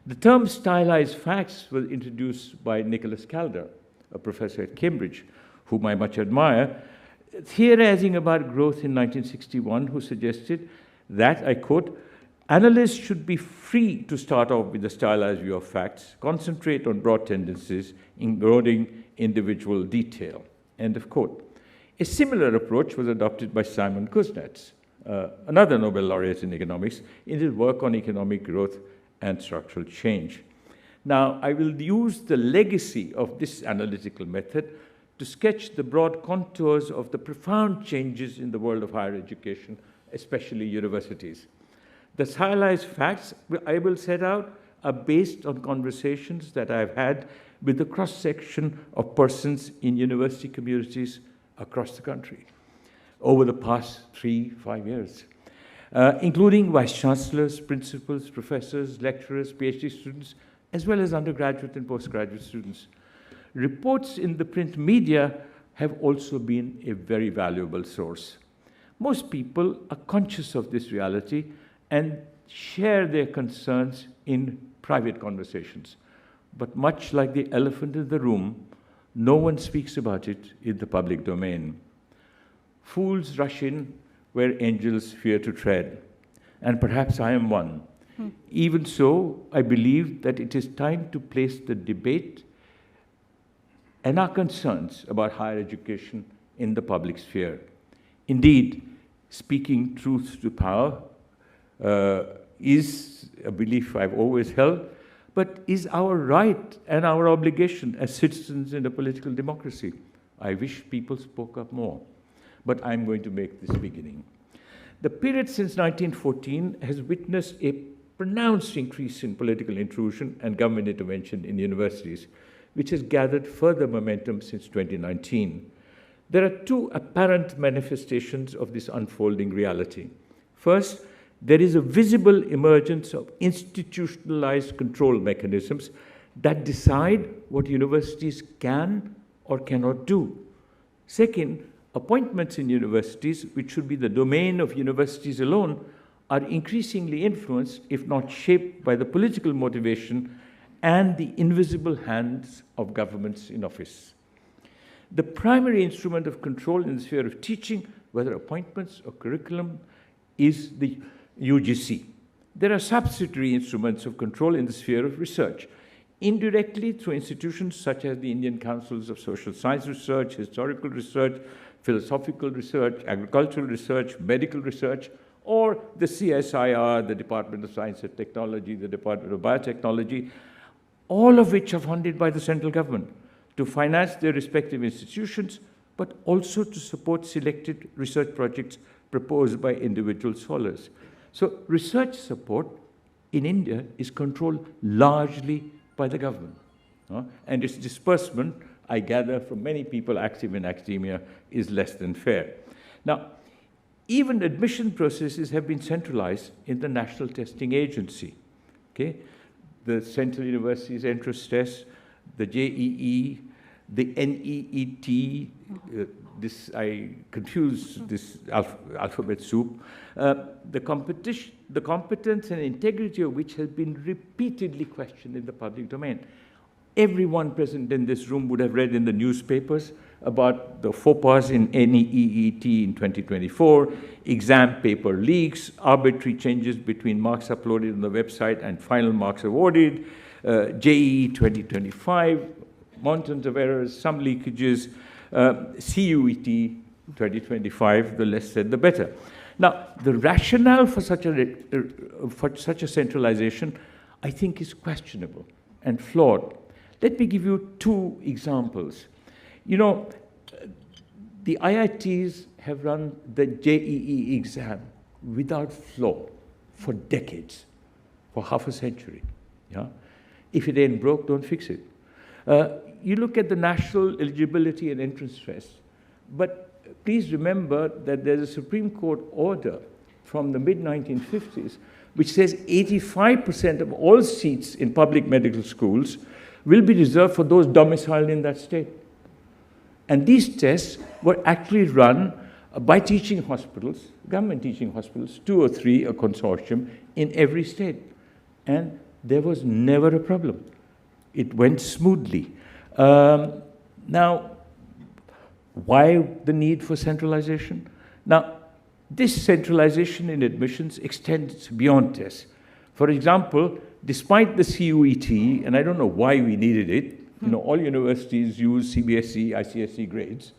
The term stylized facts was introduced by Nicholas Calder, a professor at Cambridge, whom I much admire, theorizing about growth in 1961, who suggested that, I quote, "Analysts should be free to start off with a stylized view of facts, concentrate on broad tendencies, ignoring individual detail." End of quote. A similar approach was adopted by Simon Kuznets, another Nobel laureate in economics, in his work on economic growth and structural change. Now, I will use the legacy of this analytical method to sketch the broad contours of the profound changes in the world of higher education, especially universities. The stylized facts I will set out are based on conversations that I've had with the cross-section of persons in university communities across the country over the past 3-5 years, including vice-chancellors, principals, professors, lecturers, PhD students, as well as undergraduate and postgraduate students. Reports in the print media have also been a very valuable source. Most people are conscious of this reality and share their concerns in private conversations. But much like the elephant in the room, no one speaks about it in the public domain. Fools rush in where angels fear to tread, and perhaps I am one. Even so, I believe that it is time to place the debate and our concerns about higher education in the public sphere. Indeed, speaking truth to power is a belief I've always held, but is our right and our obligation as citizens in a political democracy. I wish people spoke up more, but I'm going to make this beginning. The period since 1914 has witnessed a pronounced increase in political intrusion and government intervention in universities, which has gathered further momentum since 2019. There are two apparent manifestations of this unfolding reality. First, there is a visible emergence of institutionalized control mechanisms that decide what universities can or cannot do. Second, appointments in universities, which should be the domain of universities alone, are increasingly influenced, if not shaped, by the political motivation and the invisible hands of governments in office. The primary instrument of control in the sphere of teaching, whether appointments or curriculum, is the UGC. There are subsidiary instruments of control in the sphere of research, indirectly through institutions such as the Indian Councils of Social Science Research, Historical Research, Philosophical Research, Agricultural Research, Medical Research, or the CSIR, the Department of Science and Technology, the Department of Biotechnology, all of which are funded by the central government to finance their respective institutions, but also to support selected research projects proposed by individual scholars. So research support in India is controlled largely by the government. And its disbursement, I gather from many people active in academia, is less than fair. Now, even admission processes have been centralized in the National Testing Agency. Okay? The Central Universities Entrance Test, the JEE, the NEET, I confuse this alphabet soup, the competence and integrity of which has been repeatedly questioned in the public domain. Everyone present in this room would have read in the newspapers about the faux pas in NEET in 2024, exam paper leaks, arbitrary changes between marks uploaded on the website and final marks awarded, JEE 2025, mountains of errors, some leakages, CUET 2025, the less said the better. Now, the rationale for such a centralization, I think, is questionable and flawed. Let me give you two examples. You know, the IITs have run the JEE exam without flaw for decades, for half a century. Yeah? If it ain't broke, don't fix it. You look at the national eligibility and entrance test, but please remember that there's a Supreme Court order from the mid-1950s which says 85% of all seats in public medical schools will be reserved for those domiciled in that state. And these tests were actually run by teaching hospitals, government teaching hospitals, 2 or 3, a consortium, in every state. And there was never a problem. It went smoothly. Now, why the need for centralization? Now, this centralization in admissions extends beyond tests. For example, despite the CUET, and I don't know why we needed it, you know, all universities use CBSE, ICSE grades,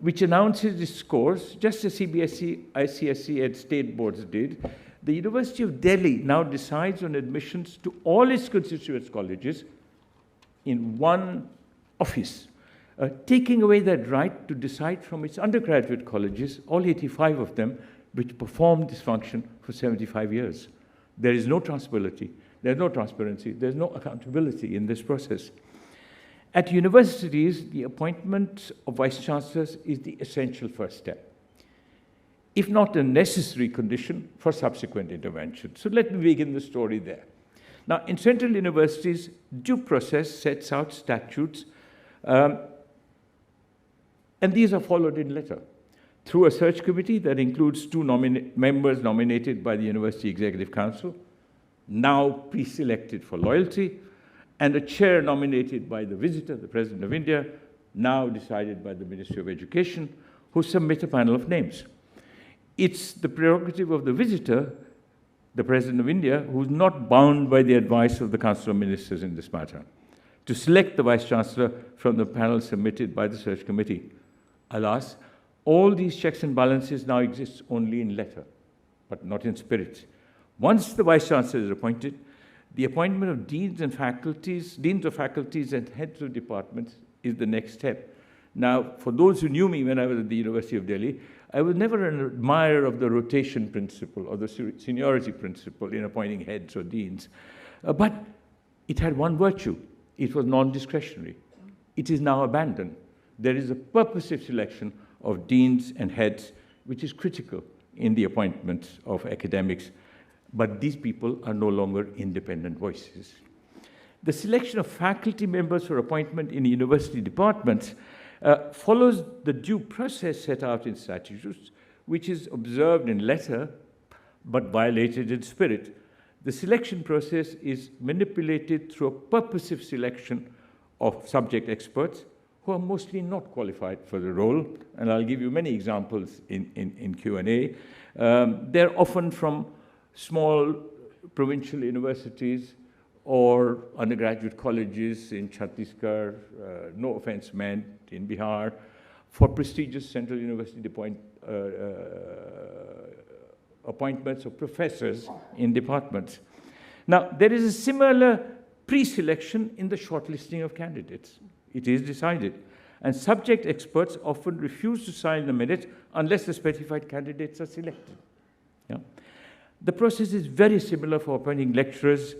which announces its scores, just as CBSE, ICSE, and state boards did. The University of Delhi now decides on admissions to all its constituent colleges in one office, taking away that right to decide from its undergraduate colleges, all 85 of them, which performed this function for 75 years. There is no transparency, there's no transparency, there's no accountability in this process. At universities, the appointment of vice-chancellors is the essential first step, if not a necessary condition for subsequent intervention. So let me begin the story there. Now, in central universities, due process sets out statutes, and these are followed in letter through a search committee that includes two members nominated by the University Executive Council, now pre-selected for loyalty, and a chair nominated by the visitor, the President of India, now decided by the Ministry of Education, who submit a panel of names. It's the prerogative of the visitor, the President of India, who's not bound by the advice of the Council of Ministers in this matter, to select the Vice-Chancellor from the panel submitted by the search committee. Alas, all these checks and balances now exist only in letter, but not in spirit. Once the Vice-Chancellor is appointed, the appointment of deans of faculties and heads of departments is the next step. Now, for those who knew me when I was at the University of Delhi, I was never an admirer of the rotation principle or the seniority principle in appointing heads or deans. But it had one virtue. It was non-discretionary. It is now abandoned. There is a purposive selection of deans and heads, which is critical in the appointment of academics. But these people are no longer independent voices. The selection of faculty members for appointment in university departments follows the due process set out in statutes, which is observed in letter but violated in spirit. The selection process is manipulated through a purposive selection of subject experts who are mostly not qualified for the role, and I'll give you many examples in Q&A. They're often from small provincial universities or undergraduate colleges in Chhattisgarh, no offense meant, in Bihar, for prestigious central university appointments of professors in departments. Now, there is a similar pre-selection in the shortlisting of candidates. It is decided. And subject experts often refuse to sign the minutes unless the specified candidates are selected. Yeah? The process is very similar for appointing lecturers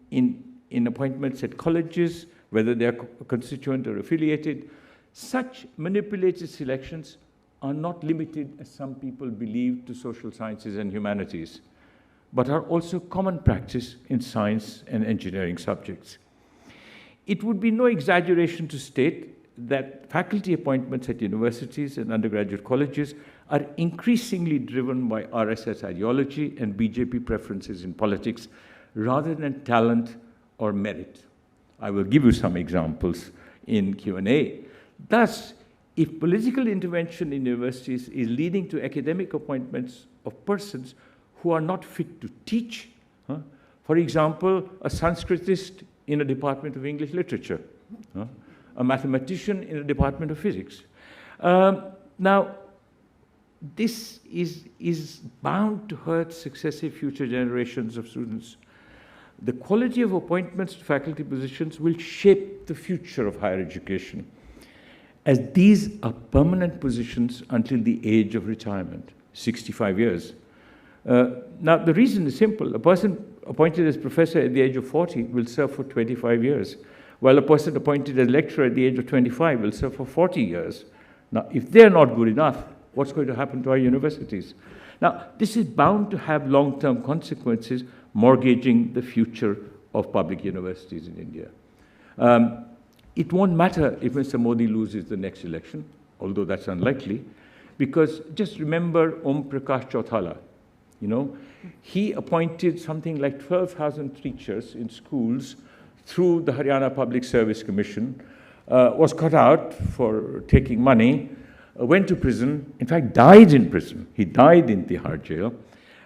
in appointments at colleges, whether they are constituent or affiliated. Such manipulated selections are not limited, as some people believe, to social sciences and humanities, but are also common practice in science and engineering subjects. It would be no exaggeration to state that faculty appointments at universities and undergraduate colleges are increasingly driven by RSS ideology and BJP preferences in politics rather than talent or merit. I will give you some examples in Q&A. Thus, if political intervention in universities is leading to academic appointments of persons who are not fit to teach, for example, a Sanskritist in a department of English literature, a mathematician in a department of physics. Now, this is bound to hurt successive future generations of students. The quality of appointments to faculty positions will shape the future of higher education, as these are permanent positions until the age of retirement, 65 years. Now, the reason is simple. A person appointed as professor at the age of 40 will serve for 25 years, while a person appointed as lecturer at the age of 25 will serve for 40 years. Now, if they're not good enough, what's going to happen to our universities? Now, this is bound to have long-term consequences, mortgaging the future of public universities in India. It won't matter if Mr. Modi loses the next election, although that's unlikely, because just remember Om Prakash Chautala. You know, he appointed something like 12,000 teachers in schools through the Haryana Public Service Commission, was caught out for taking money, went to prison, in fact died in prison. He died in Tihar jail.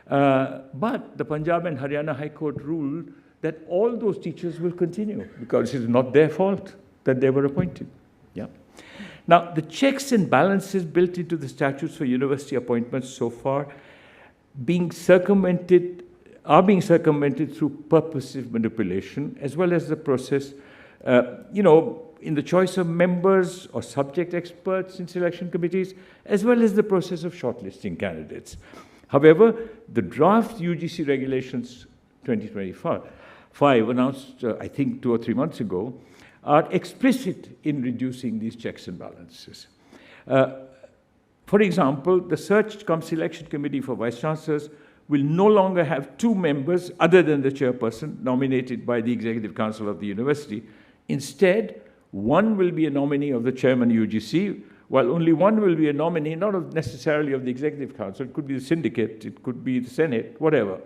But the Punjab and Haryana High Court ruled that all those teachers will continue because it is not their fault that they were appointed. Yeah. Now, the checks and balances built into the statutes for university appointments so far are being circumvented through purposive manipulation, as well as the process, in the choice of members or subject experts in selection committees, as well as the process of shortlisting candidates. However, the draft UGC regulations 2025 announced, I think 2 or 3 months ago, are explicit in reducing these checks and balances. For example, the Search cum Selection Committee for Vice Chancellors will no longer have 2 members other than the chairperson nominated by the Executive Council of the university. Instead, one will be a nominee of the chairman UGC, while only one will be a nominee, not necessarily of the Executive Council. It could be the syndicate, it could be the Senate, whatever.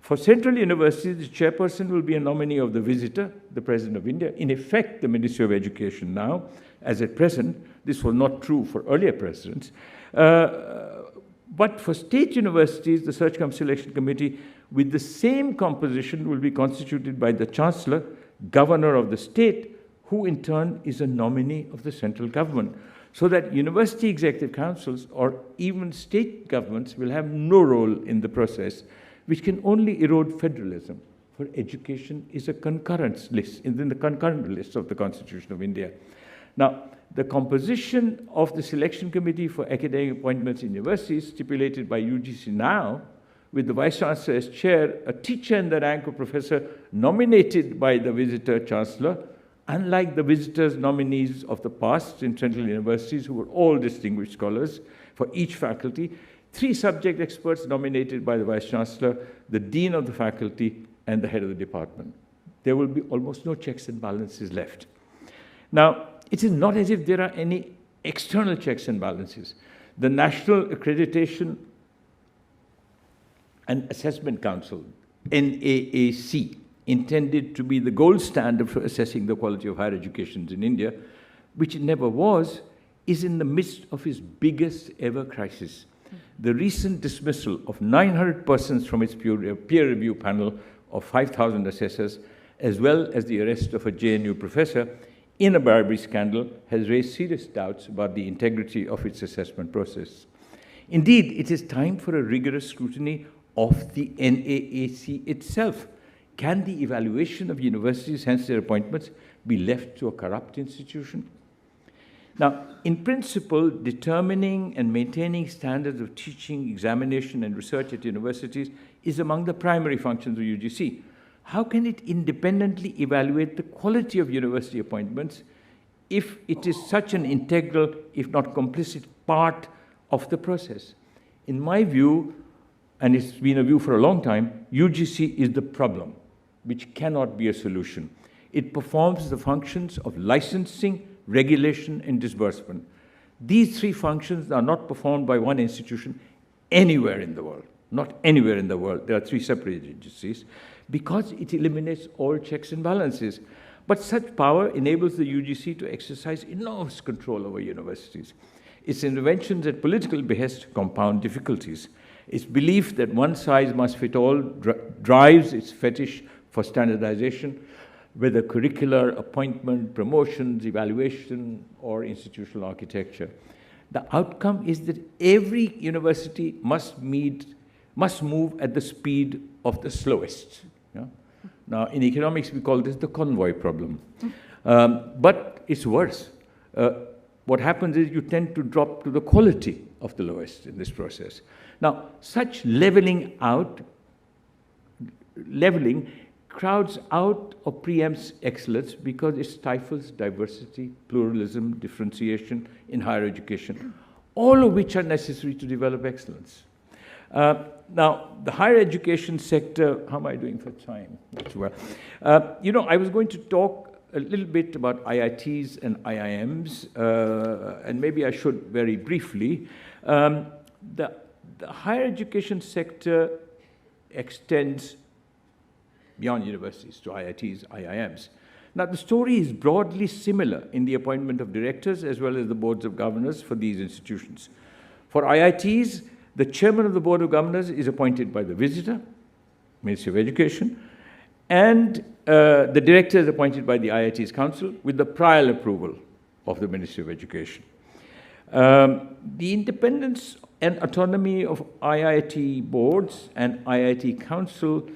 For central universities, the chairperson will be a nominee of the visitor, the President of India, in effect the Ministry of Education now, as at present. This was not true for earlier presidents. But for state universities, the Search cum Selection Committee with the same composition will be constituted by the Chancellor, Governor of the state, who in turn is a nominee of the central government, so that university executive councils or even state governments will have no role in the process, which can only erode federalism. For education is a concurrence list, in the concurrent list of the Constitution of India. Now, the composition of the selection committee for academic appointments in universities stipulated by UGC now, with the Vice Chancellor as chair, a teacher in the rank of professor nominated by the visitor chancellor, unlike the visitors' nominees of the past in central universities, who were all distinguished scholars for each faculty, 3 subject experts nominated by the Vice Chancellor, the dean of the faculty, and the head of the department. There will be almost no checks and balances left. Now, it is not as if there are any external checks and balances. The National Accreditation and Assessment Council, NAAC, intended to be the gold standard for assessing the quality of higher education in India, which it never was, is in the midst of its biggest ever crisis. The recent dismissal of 900 persons from its peer review panel of 5,000 assessors, as well as the arrest of a JNU professor in a bribery scandal, has raised serious doubts about the integrity of its assessment process. Indeed, it is time for a rigorous scrutiny of the NAAC itself. Can the evaluation of universities, hence their appointments, be left to a corrupt institution? Now, in principle, determining and maintaining standards of teaching, examination, and research at universities is among the primary functions of UGC. How can it independently evaluate the quality of university appointments if it is such an integral, if not complicit, part of the process? In my view, and it's been a view for a long time, UGC is the problem, which cannot be a solution. It performs the functions of licensing, regulation, and disbursement. These 3 functions are not performed by one institution anywhere in the world. Not anywhere in the world. There are 3 separate agencies, because it eliminates all checks and balances. But such power enables the UGC to exercise enormous control over universities. Its interventions at political behest compound difficulties. Its belief that one size must fit all drives its fetish for standardization, whether curricular, appointment, promotions, evaluation, or institutional architecture. The outcome is that every university must move at the speed of the slowest. Yeah? Now, in economics, we call this the convoy problem. But it's worse. What happens is you tend to drop to the quality of the lowest in this process. Now, such leveling crowds out or preempts excellence because it stifles diversity, pluralism, differentiation in higher education, all of which are necessary to develop excellence. Now, the higher education sector, how am I doing for time? Well, I was going to talk a little bit about IITs and IIMs, and maybe I should very briefly. The higher education sector extends beyond universities to IITs, IIMs. Now, the story is broadly similar in the appointment of directors as well as the boards of governors for these institutions. For IITs, the chairman of the board of governors is appointed by the visitor, Ministry of Education, and the director is appointed by the IIT's council with the prior approval of the Ministry of Education. The independence and autonomy of IIT boards and IIT council,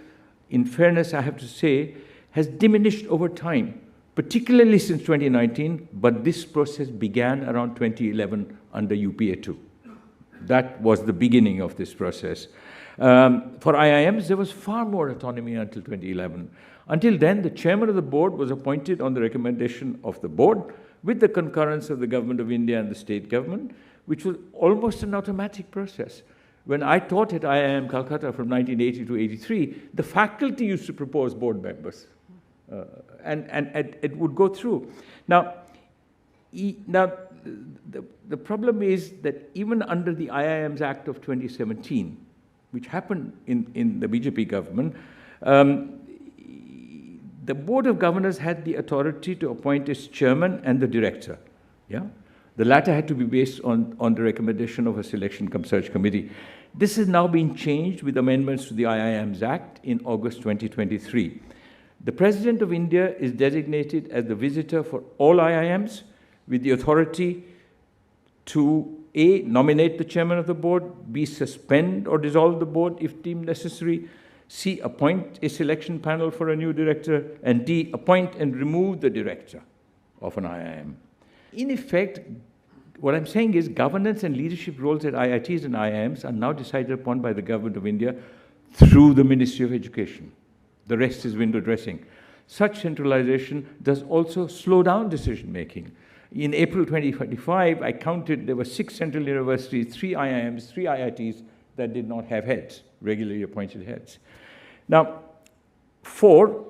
in fairness, I have to say, has diminished over time, particularly since 2019, but this process began around 2011 under UPA 2. That was the beginning of this process. For IIMs, there was far more autonomy until 2011. Until then, the chairman of the board was appointed on the recommendation of the board with the concurrence of the Government of India and the state government, which was almost an automatic process. When I taught at IIM Calcutta from 1980 to 83, the faculty used to propose board members, and it would go through. Now, the problem is that even under the IIMs Act of 2017, which happened in the BJP government, the Board of Governors had the authority to appoint its chairman and the director. Yeah? The latter had to be based on the recommendation of a selection cum search committee. This has now been changed with amendments to the IIMs Act in August 2023. The President of India is designated as the visitor for all IIMs with the authority to A, nominate the chairman of the board, B, suspend or dissolve the board if deemed necessary, C, appoint a selection panel for a new director, and D, appoint and remove the director of an IIM. In effect, what I'm saying is governance and leadership roles at IITs and IIMs are now decided upon by the Government of India through the Ministry of Education. The rest is window dressing. Such centralization does also slow down decision-making. In April 2025, I counted there were 6 central universities, 3 IIMs, 3 IITs that did not have heads, regularly appointed heads. Now, 4,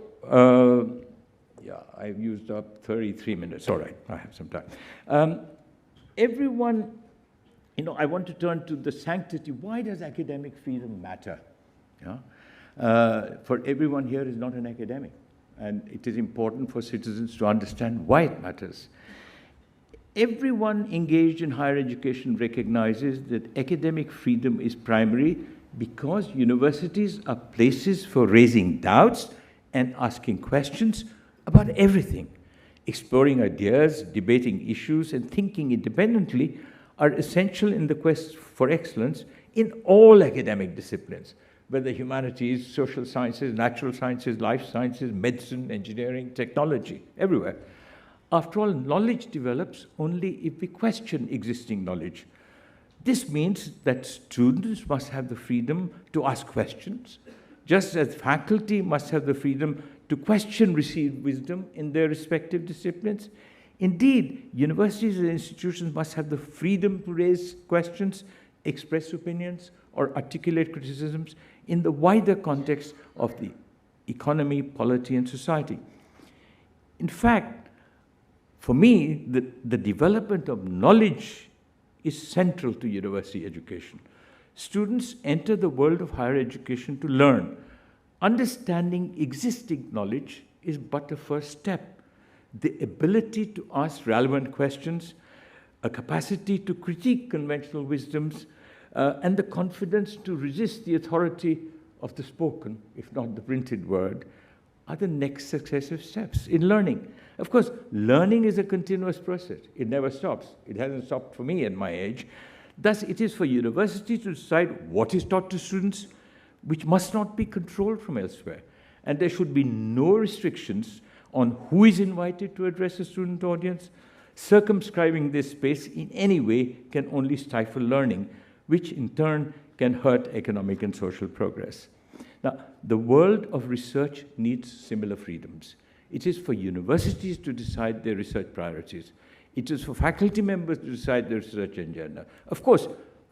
I've used up 33 minutes. All right, I have some time. Everyone, I want to turn to the sanctity. Why does academic freedom matter? For everyone here is not an academic, and it is important for citizens to understand why it matters. Everyone engaged in higher education recognizes that academic freedom is primary because universities are places for raising doubts and asking questions about everything. Exploring ideas, debating issues, and thinking independently are essential in the quest for excellence in all academic disciplines, whether humanities, social sciences, natural sciences, life sciences, medicine, engineering, technology, everywhere. After all, knowledge develops only if we question existing knowledge. This means that students must have the freedom to ask questions, just as faculty must have the freedom to question received wisdom in their respective disciplines. Indeed, universities and institutions must have the freedom to raise questions, express opinions, or articulate criticisms in the wider context of the economy, polity, and society. In fact, for me, the development of knowledge is central to university education. Students enter the world of higher education to learn. Understanding existing knowledge is but a first step. The ability to ask relevant questions, a capacity to critique conventional wisdoms, and the confidence to resist the authority of the spoken, if not the printed word, are the next successive steps in learning. Of course, learning is a continuous process. It never stops. It hasn't stopped for me at my age. Thus, it is for universities to decide what is taught to students, which must not be controlled from elsewhere. And there should be no restrictions on who is invited to address a student audience. Circumscribing this space in any way can only stifle learning, which in turn can hurt economic and social progress. Now, the world of research needs similar freedoms. It is for universities to decide their research priorities. It is for faculty members to decide their research agenda. Of course,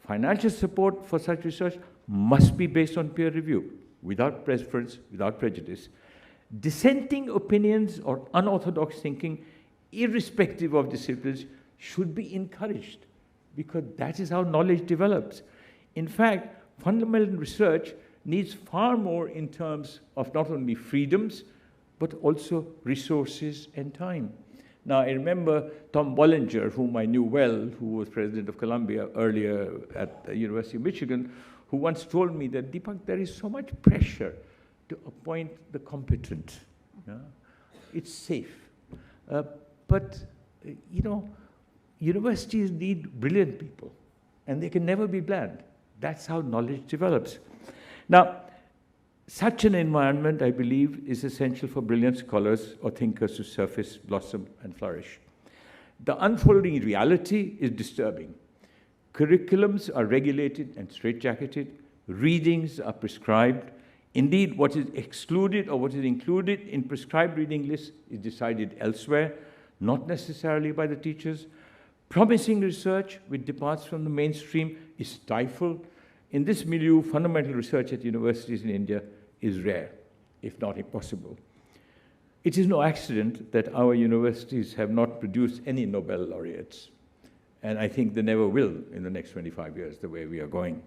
financial support for such research must be based on peer review, without preference, without prejudice. Dissenting opinions or unorthodox thinking, irrespective of disciplines, should be encouraged, because that is how knowledge develops. In fact, fundamental research needs far more in terms of not only freedoms, but also resources and time. Now, I remember Tom Bollinger, whom I knew well, who was president of Columbia earlier at the University of Michigan, who once told me that, Deepak, there is so much pressure to appoint the competent. Yeah? It's safe. But universities need brilliant people, and they can never be bland. That's how knowledge develops. Now, such an environment, I believe, is essential for brilliant scholars or thinkers to surface, blossom, and flourish. The unfolding reality is disturbing. Curriculums are regulated and straitjacketed. Readings are prescribed. Indeed, what is excluded or what is included in prescribed reading lists is decided elsewhere, not necessarily by the teachers. Promising research, which departs from the mainstream, is stifled. In this milieu, fundamental research at universities in India is rare, if not impossible. It is no accident that our universities have not produced any Nobel laureates. And I think they never will in the next 25 years, the way we are going.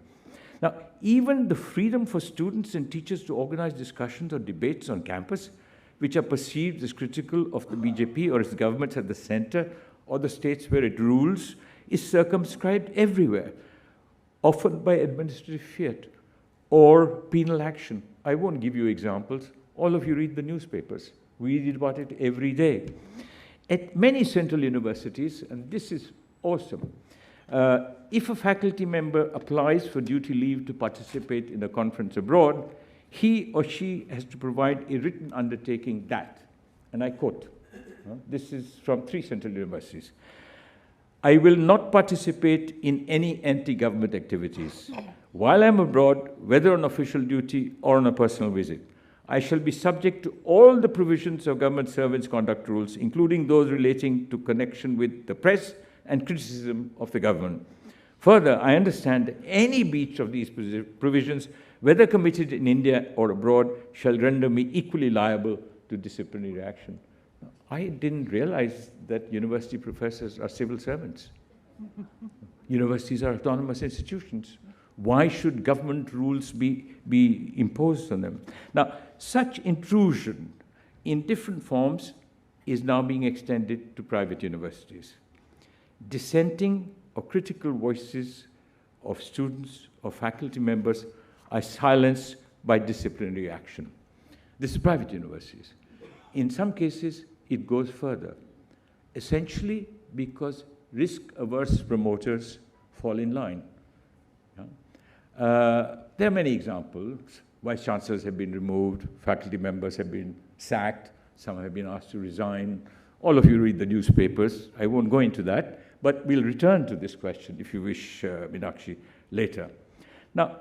Now, even the freedom for students and teachers to organize discussions or debates on campus, which are perceived as critical of the BJP or its governments at the center or the states where it rules, is circumscribed everywhere, often by administrative fiat or penal action. I won't give you examples. All of you read the newspapers. We read about it every day. At many central universities, and this is awesome, if a faculty member applies for duty leave to participate in a conference abroad, he or she has to provide a written undertaking that, and I quote, this is from 3 central universities, I will not participate in any anti-government activities while I'm abroad, whether on official duty or on a personal visit. I shall be subject to all the provisions of government servants' conduct rules, including those relating to connection with the press and criticism of the government. Further, I understand that any breach of these provisions, whether committed in India or abroad, shall render me equally liable to disciplinary action. I didn't realize that university professors are civil servants. Universities are autonomous institutions. Why should government rules be imposed on them? Now, such intrusion in different forms is now being extended to private universities. Dissenting or critical voices of students or faculty members are silenced by disciplinary action. This is private universities. In some cases, it goes further, essentially because risk-averse promoters fall in line. There are many examples. Vice chancellors have been removed, faculty members have been sacked, some have been asked to resign. All of you read the newspapers. I won't go into that, but we'll return to this question, if you wish, Meenakshi, later. Now,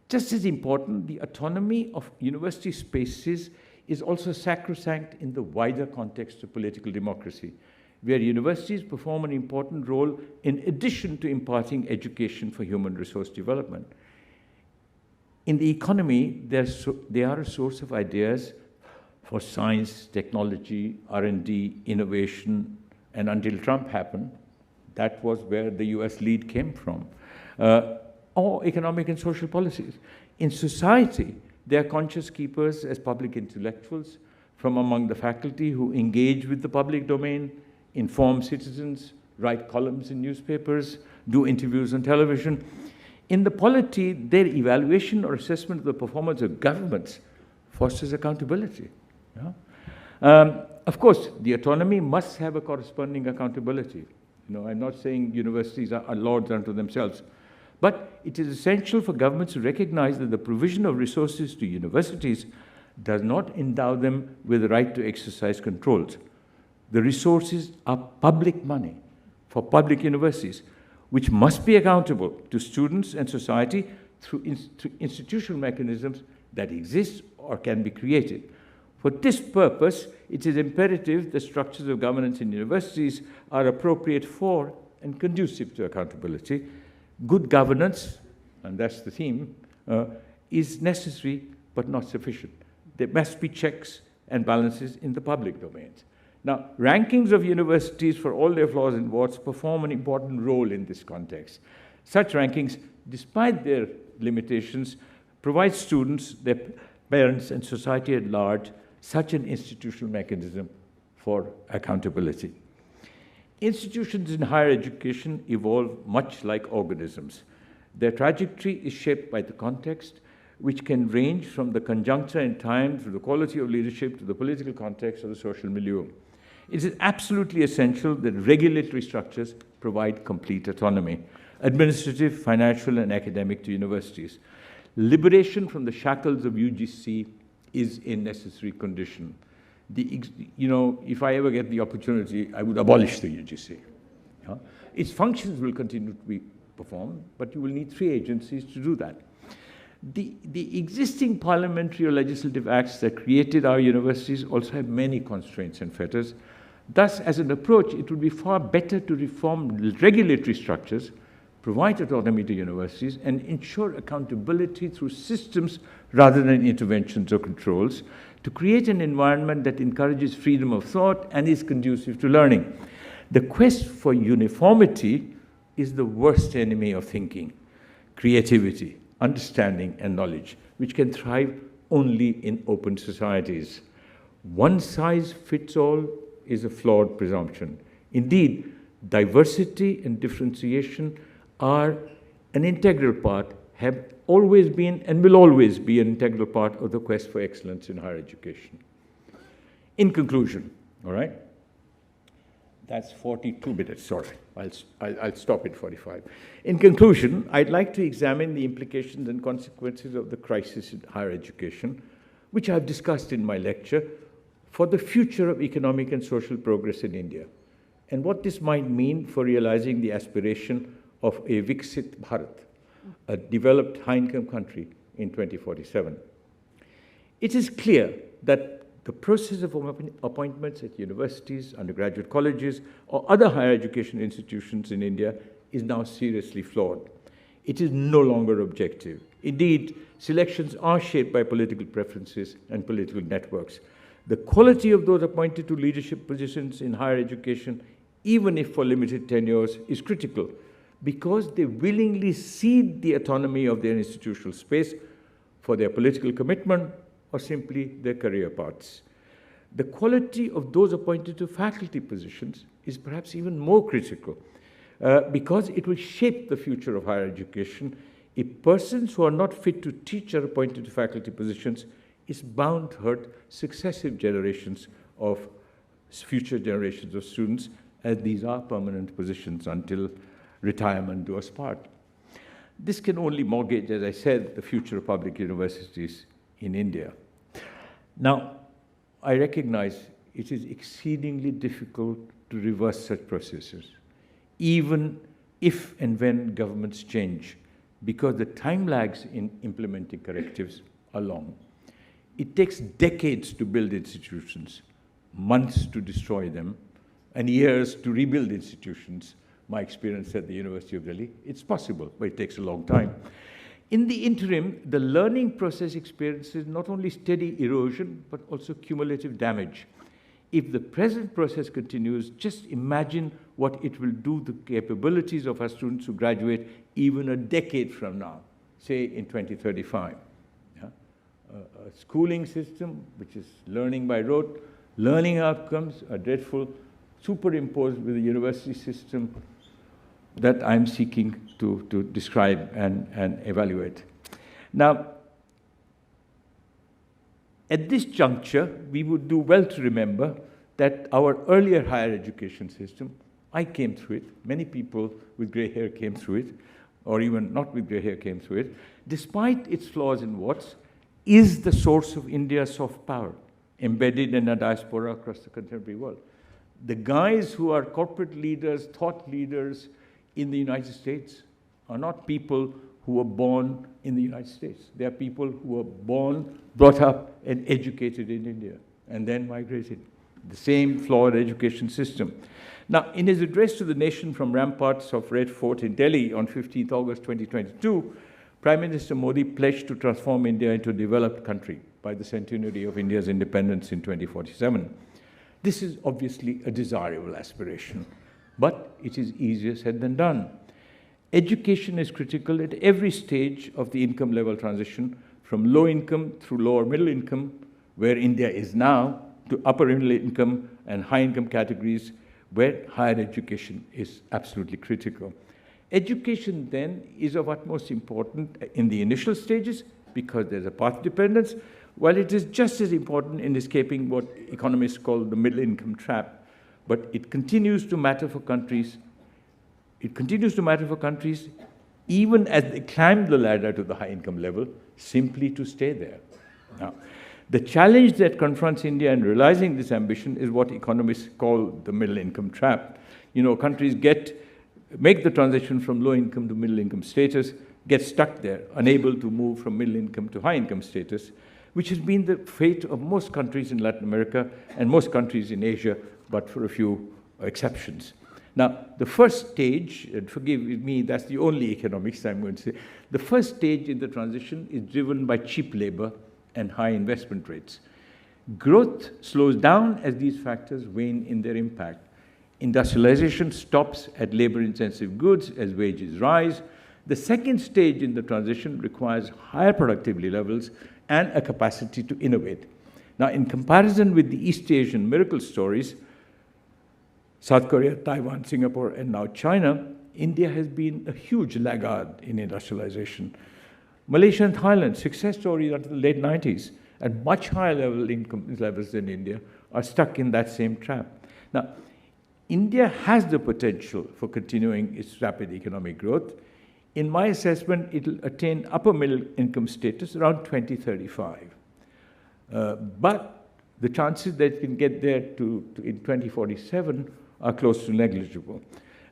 just as important, the autonomy of university spaces is also sacrosanct in the wider context of political democracy, where universities perform an important role in addition to imparting education for human resource development. In the economy, they are a source of ideas for science, technology, R&D, innovation, and until Trump happened, that was where the US lead came from, or economic and social policies. In society, they are conscious keepers as public intellectuals from among the faculty who engage with the public domain, inform citizens, write columns in newspapers, do interviews on television. In the polity, their evaluation or assessment of the performance of governments fosters accountability. Of course, the autonomy must have a corresponding accountability. I'm not saying universities are lords unto themselves, but it is essential for governments to recognize that the provision of resources to universities does not endow them with the right to exercise controls. The resources are public money for public universities, which must be accountable to students and society through institutional mechanisms that exist or can be created. For this purpose, it is imperative that structures of governance in universities are appropriate for and conducive to accountability. Good governance, and that's the theme, is necessary but not sufficient. There must be checks and balances in the public domains. Now, rankings of universities, for all their flaws and warts, perform an important role in this context. Such rankings, despite their limitations, provide students, their parents, and society at large such an institutional mechanism for accountability. Institutions in higher education evolve much like organisms. Their trajectory is shaped by the context, which can range from the conjuncture in time to the quality of leadership to the political context or the social milieu. It is absolutely essential that regulatory structures provide complete autonomy, administrative, financial, and academic to universities. Liberation from the shackles of UGC is a necessary condition. If I ever get the opportunity, I would abolish the UGC. Its functions will continue to be perform, but you will need 3 agencies to do that. The existing parliamentary or legislative acts that created our universities also have many constraints and fetters. Thus, as an approach, it would be far better to reform regulatory structures, provide autonomy to universities, and ensure accountability through systems rather than interventions or controls, to create an environment that encourages freedom of thought and is conducive to learning. The quest for uniformity is the worst enemy of thinking, creativity, understanding, and knowledge, which can thrive only in open societies. One size fits all is a flawed presumption. Indeed, diversity and differentiation are an integral part, have always been and will always be an integral part of the quest for excellence in higher education. In conclusion, all right? That's 42 minutes, sorry. I'll stop at 45. In conclusion, I'd like to examine the implications and consequences of the crisis in higher education, which I've discussed in my lecture, for the future of economic and social progress in India, and what this might mean for realizing the aspiration of a Viksit Bharat, a developed high-income country in 2047. It is clear that the process of appointments at universities, undergraduate colleges, or other higher education institutions in India is now seriously flawed. It is no longer objective. Indeed, selections are shaped by political preferences and political networks. The quality of those appointed to leadership positions in higher education, even if for limited tenures, is critical because they willingly cede the autonomy of their institutional space for their political commitment or simply their career paths. The quality of those appointed to faculty positions is perhaps even more critical because it will shape the future of higher education. If persons who are not fit to teach are appointed to faculty positions, is bound to hurt successive generations of future generations of students, as these are permanent positions until retirement do us part. This can only mortgage, as I said, the future of public universities in India. Now, I recognize it is exceedingly difficult to reverse such processes, even if and when governments change, because the time lags in implementing correctives are long. It takes decades to build institutions, months to destroy them, and years to rebuild institutions. My experience at the University of Delhi, it's possible, but it takes a long time. In the interim, the learning process experiences not only steady erosion, but also cumulative damage. If the present process continues, just imagine what it will do to the capabilities of our students who graduate even a decade from now, say in 2035. A schooling system which is learning by rote, learning outcomes are dreadful, superimposed with the university system that I'm seeking to describe and evaluate. Now, at this juncture, we would do well to remember that our earlier higher education system, I came through it, many people with grey hair came through it, or even not with grey hair came through it, despite its flaws and warts, is the source of India's soft power, embedded in a diaspora across the contemporary world. The guys who are corporate leaders, thought leaders in the United States are not people who were born in the United States. They are people who were born, brought up, and educated in India, and then migrated. The same flawed education system. Now, in his address to the nation from ramparts of Red Fort in Delhi on 15th August 2022, Prime Minister Modi pledged to transform India into a developed country by the centenary of India's independence in 2047. This is obviously a desirable aspiration, but it is easier said than done. Education is critical at every stage of the income level transition, from low income through lower middle income, where India is now, to upper middle income and high income categories, where higher education is absolutely critical. Education, then, is of utmost importance in the initial stages because there's a path dependence, while it is just as important in escaping what economists call the middle income trap. But it continues to matter for countries. It continues to matter for countries even as they climb the ladder to the high income level, simply to stay there. Now, the challenge that confronts India in realizing this ambition is what economists call the middle income trap. You know, countries get make the transition from low income to middle income status, get stuck there, unable to move from middle income to high income status, which has been the fate of most countries in Latin America and most countries in Asia, but for a few exceptions. Now, the first stage, and forgive me, that's the only economics I'm going to say, the first stage in the transition is driven by cheap labor and high investment rates. Growth slows down as these factors wane in their impact. Industrialization stops at labor-intensive goods as wages rise. The second stage in the transition requires higher productivity levels and a capacity to innovate. Now, in comparison with the East Asian miracle stories, South Korea, Taiwan, Singapore, and now China, India has been a huge laggard in industrialization. Malaysia and Thailand, success stories until the late 90s, at much higher income levels than India, are stuck in that same trap. Now, India has the potential for continuing its rapid economic growth. In my assessment, it will attain upper middle income status around 2035. But the chances that it can get there in 2047 are close to negligible.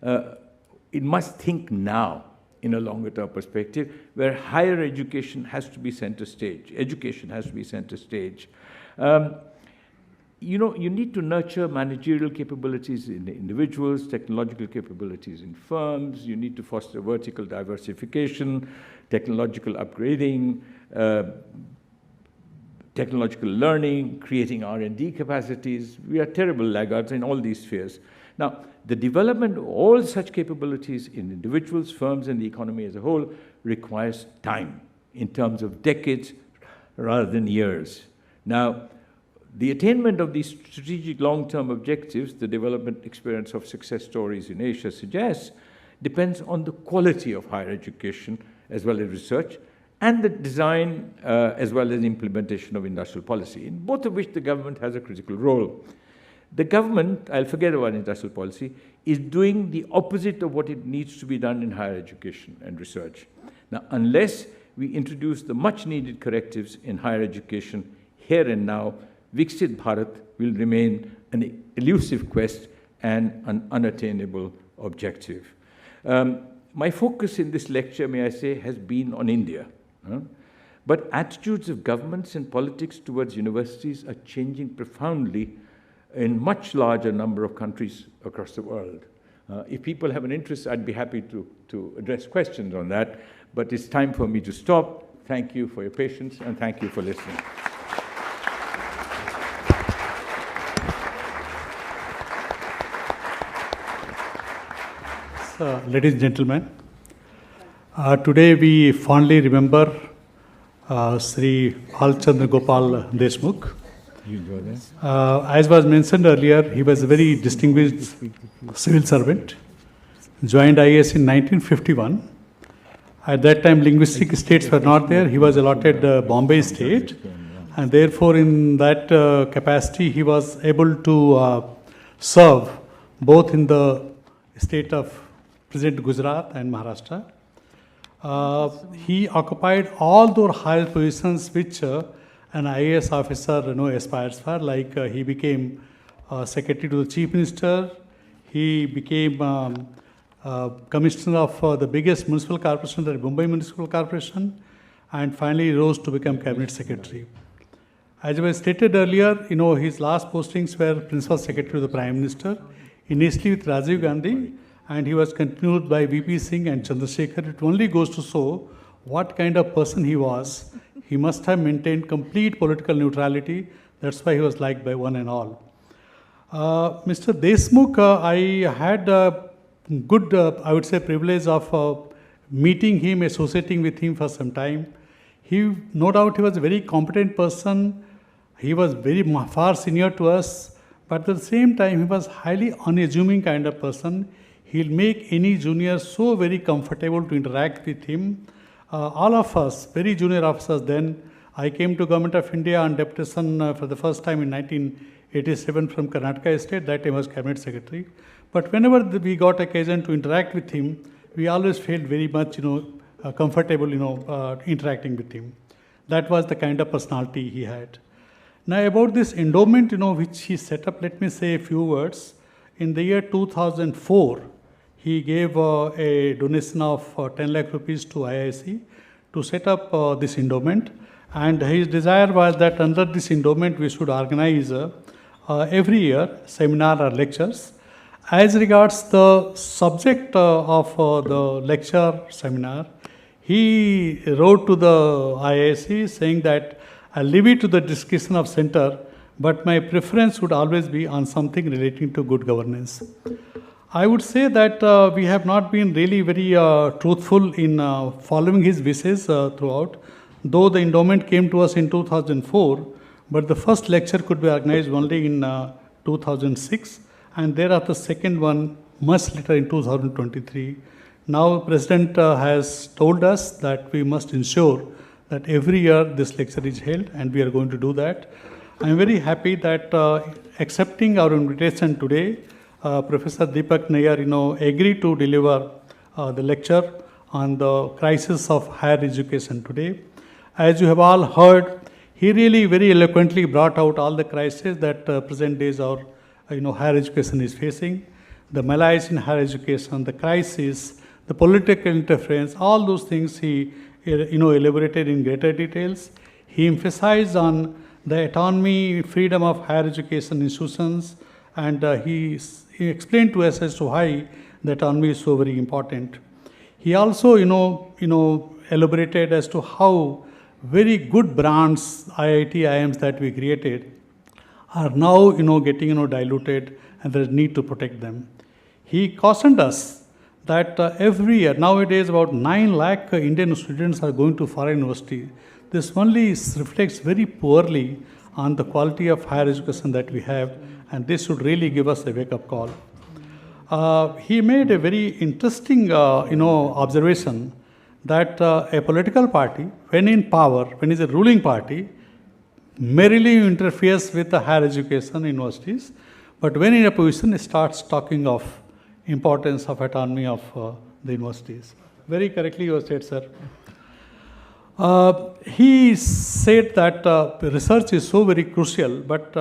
It must think now in a longer term perspective, where higher education has to be center stage. Education has to be center stage. You need to nurture managerial capabilities in individuals, technological capabilities in firms. You need to foster vertical diversification, technological upgrading, technological learning, creating R&D capacities. We are terrible laggards in all these spheres. Now, the development of all such capabilities in individuals, firms, and the economy as a whole requires time in terms of decades rather than years. Now, the attainment of these strategic long-term objectives, the development experience of success stories in Asia suggests, depends on the quality of higher education as well as research, and the design as well as implementation of industrial policy, in both of which the government has a critical role. The government, I'll forget about industrial policy, is doing the opposite of what it needs to be done in higher education and research. Now, unless we introduce the much-needed correctives in higher education here and now, Viksit Bharat will remain an elusive quest and an unattainable objective. My focus in this lecture, may I say, has been on India. But attitudes of governments and politics towards universities are changing profoundly in much larger number of countries across the world. If people have an interest, I'd be happy to address questions on that, but it's time for me to stop. Thank you for your patience, and thank you for listening. Ladies and gentlemen, today we fondly remember Sri Bhalchandra Gopal Deshmukh. As was mentioned earlier, he was a very distinguished civil servant, joined IAS in 1951. At that time, linguistic states were not there. He was allotted Bombay state, and therefore in that capacity, he was able to serve both in the state of present Gujarat and Maharashtra. He occupied all those higher positions which an IAS officer aspires for, like he became secretary to the chief minister, he became commissioner of the biggest municipal corporation, the Mumbai Municipal Corporation, and finally rose to become cabinet secretary. As I stated earlier, his last postings were principal secretary to the prime minister, initially with Rajiv Gandhi, and he was continued by VP Singh and Chandrasekhar. It only goes to show what kind of person he was. He must have maintained complete political neutrality. That's why he was liked by one and all. Mr. Deshmukh, I had a good, I would say, privilege of meeting him, associating with him for some time. No doubt he was a very competent person. He was very far senior to us, but at the same time, he was highly unassuming kind of person. He'll make any junior so very comfortable to interact with him. All of us, very junior officers then, I came to Government of India on deputation for the first time in 1987 from Karnataka State. That time I was Cabinet Secretary. But whenever we got occasion to interact with him, we always felt very much, comfortable, interacting with him. That was the kind of personality he had. Now about this endowment, which he set up, let me say a few words. In the year 2004, he gave a donation of 10 lakh rupees to IIC to set up this endowment. And his desire was that under this endowment we should organize every year seminar or lectures. As regards the subject of the lecture seminar, he wrote to the IIC saying that I'll leave it to the discretion of center, but my preference would always be on something relating to good governance. I would say that we have not been really very truthful in following his wishes throughout, though the endowment came to us in 2004, but the first lecture could be organized only in 2006, and thereafter the second one much later in 2023. Now President has told us that we must ensure that every year this lecture is held, and we are going to do that. I am very happy that accepting our invitation today, Professor Deepak Nayyar, agreed to deliver the lecture on the crisis of higher education today. As you have all heard, he really very eloquently brought out all the crises that present days our higher education is facing, the malaise in higher education, the crisis, the political interference, all those things he elaborated in greater details. He emphasized on the autonomy, freedom of higher education institutions, and he explained to us as to why the autonomy is so very important. He also, elaborated as to how very good brands, IIT, IIMs that we created are now, getting, diluted, and there is need to protect them. He cautioned us that every year, nowadays about 9 lakh Indian students are going to foreign university. This only reflects very poorly on the quality of higher education that we have, and this should really give us a wake-up call. He made a very interesting, observation that a political party, when in power, when it's a ruling party, merely interferes with the higher education universities, but when in a position, it starts talking of importance of autonomy of the universities. Very correctly you said, sir. He said that research is so very crucial, but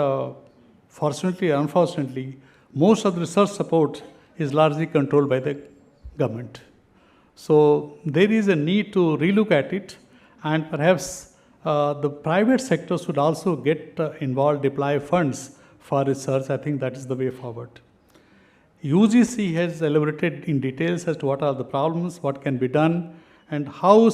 fortunately or unfortunately, most of the research support is largely controlled by the government. So there is a need to relook at it, and perhaps the private sector should also get involved, deploy funds for research. I think that is the way forward. UGC has elaborated in details as to what are the problems, what can be done, and how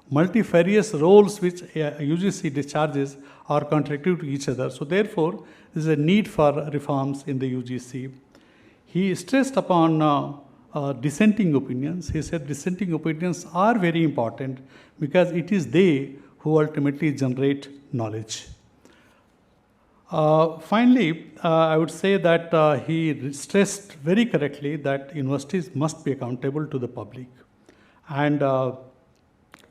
multifarious roles which UGC discharges are contradictory to each other. So therefore, there is a need for reforms in the UGC. He stressed upon dissenting opinions. He said dissenting opinions are very important because it is they who ultimately generate knowledge. Finally, I would say that he stressed very correctly that universities must be accountable to the public. And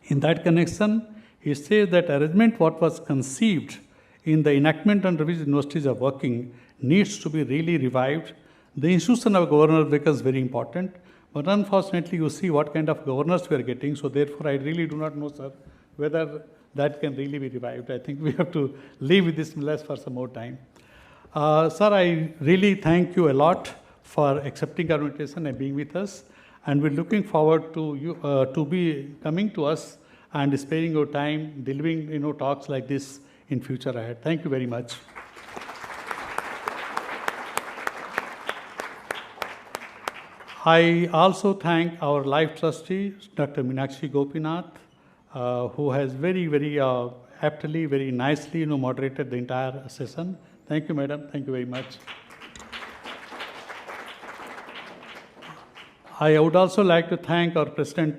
in that connection, he says that arrangement what was conceived in the enactment under which universities are working needs to be really revived. The institution of governors becomes very important, but unfortunately you see what kind of governors we are getting, so therefore I really do not know, sir, whether that can really be revived. I think we have to live with this mess for some more time. Sir, I really thank you a lot for accepting our invitation and being with us, and we're looking forward to you to be coming to us and sparing your time, delivering talks like this in future ahead. Thank you very much. I also thank our life trustee, Dr. Meenakshi Gopinath, who has very, very aptly, very nicely moderated the entire session. Thank you, madam. Thank you very much. I would also like to thank our president,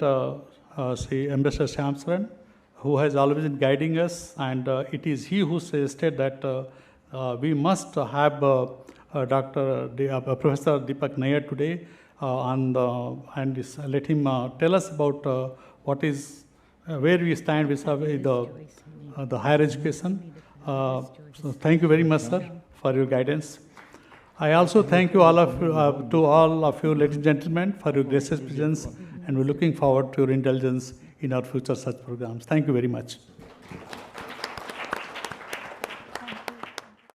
Sri Emeritus Chancellor, who has always been guiding us, and it is he who suggested that we must have Professor Deepak Nayyar today, and let him tell us about what is where we stand with the higher education. So thank you very much, sir, for your guidance. I also thank you all of you, ladies and gentlemen, for your gracious presence, and we're looking forward to your indulgence in our future such programs. Thank you very much.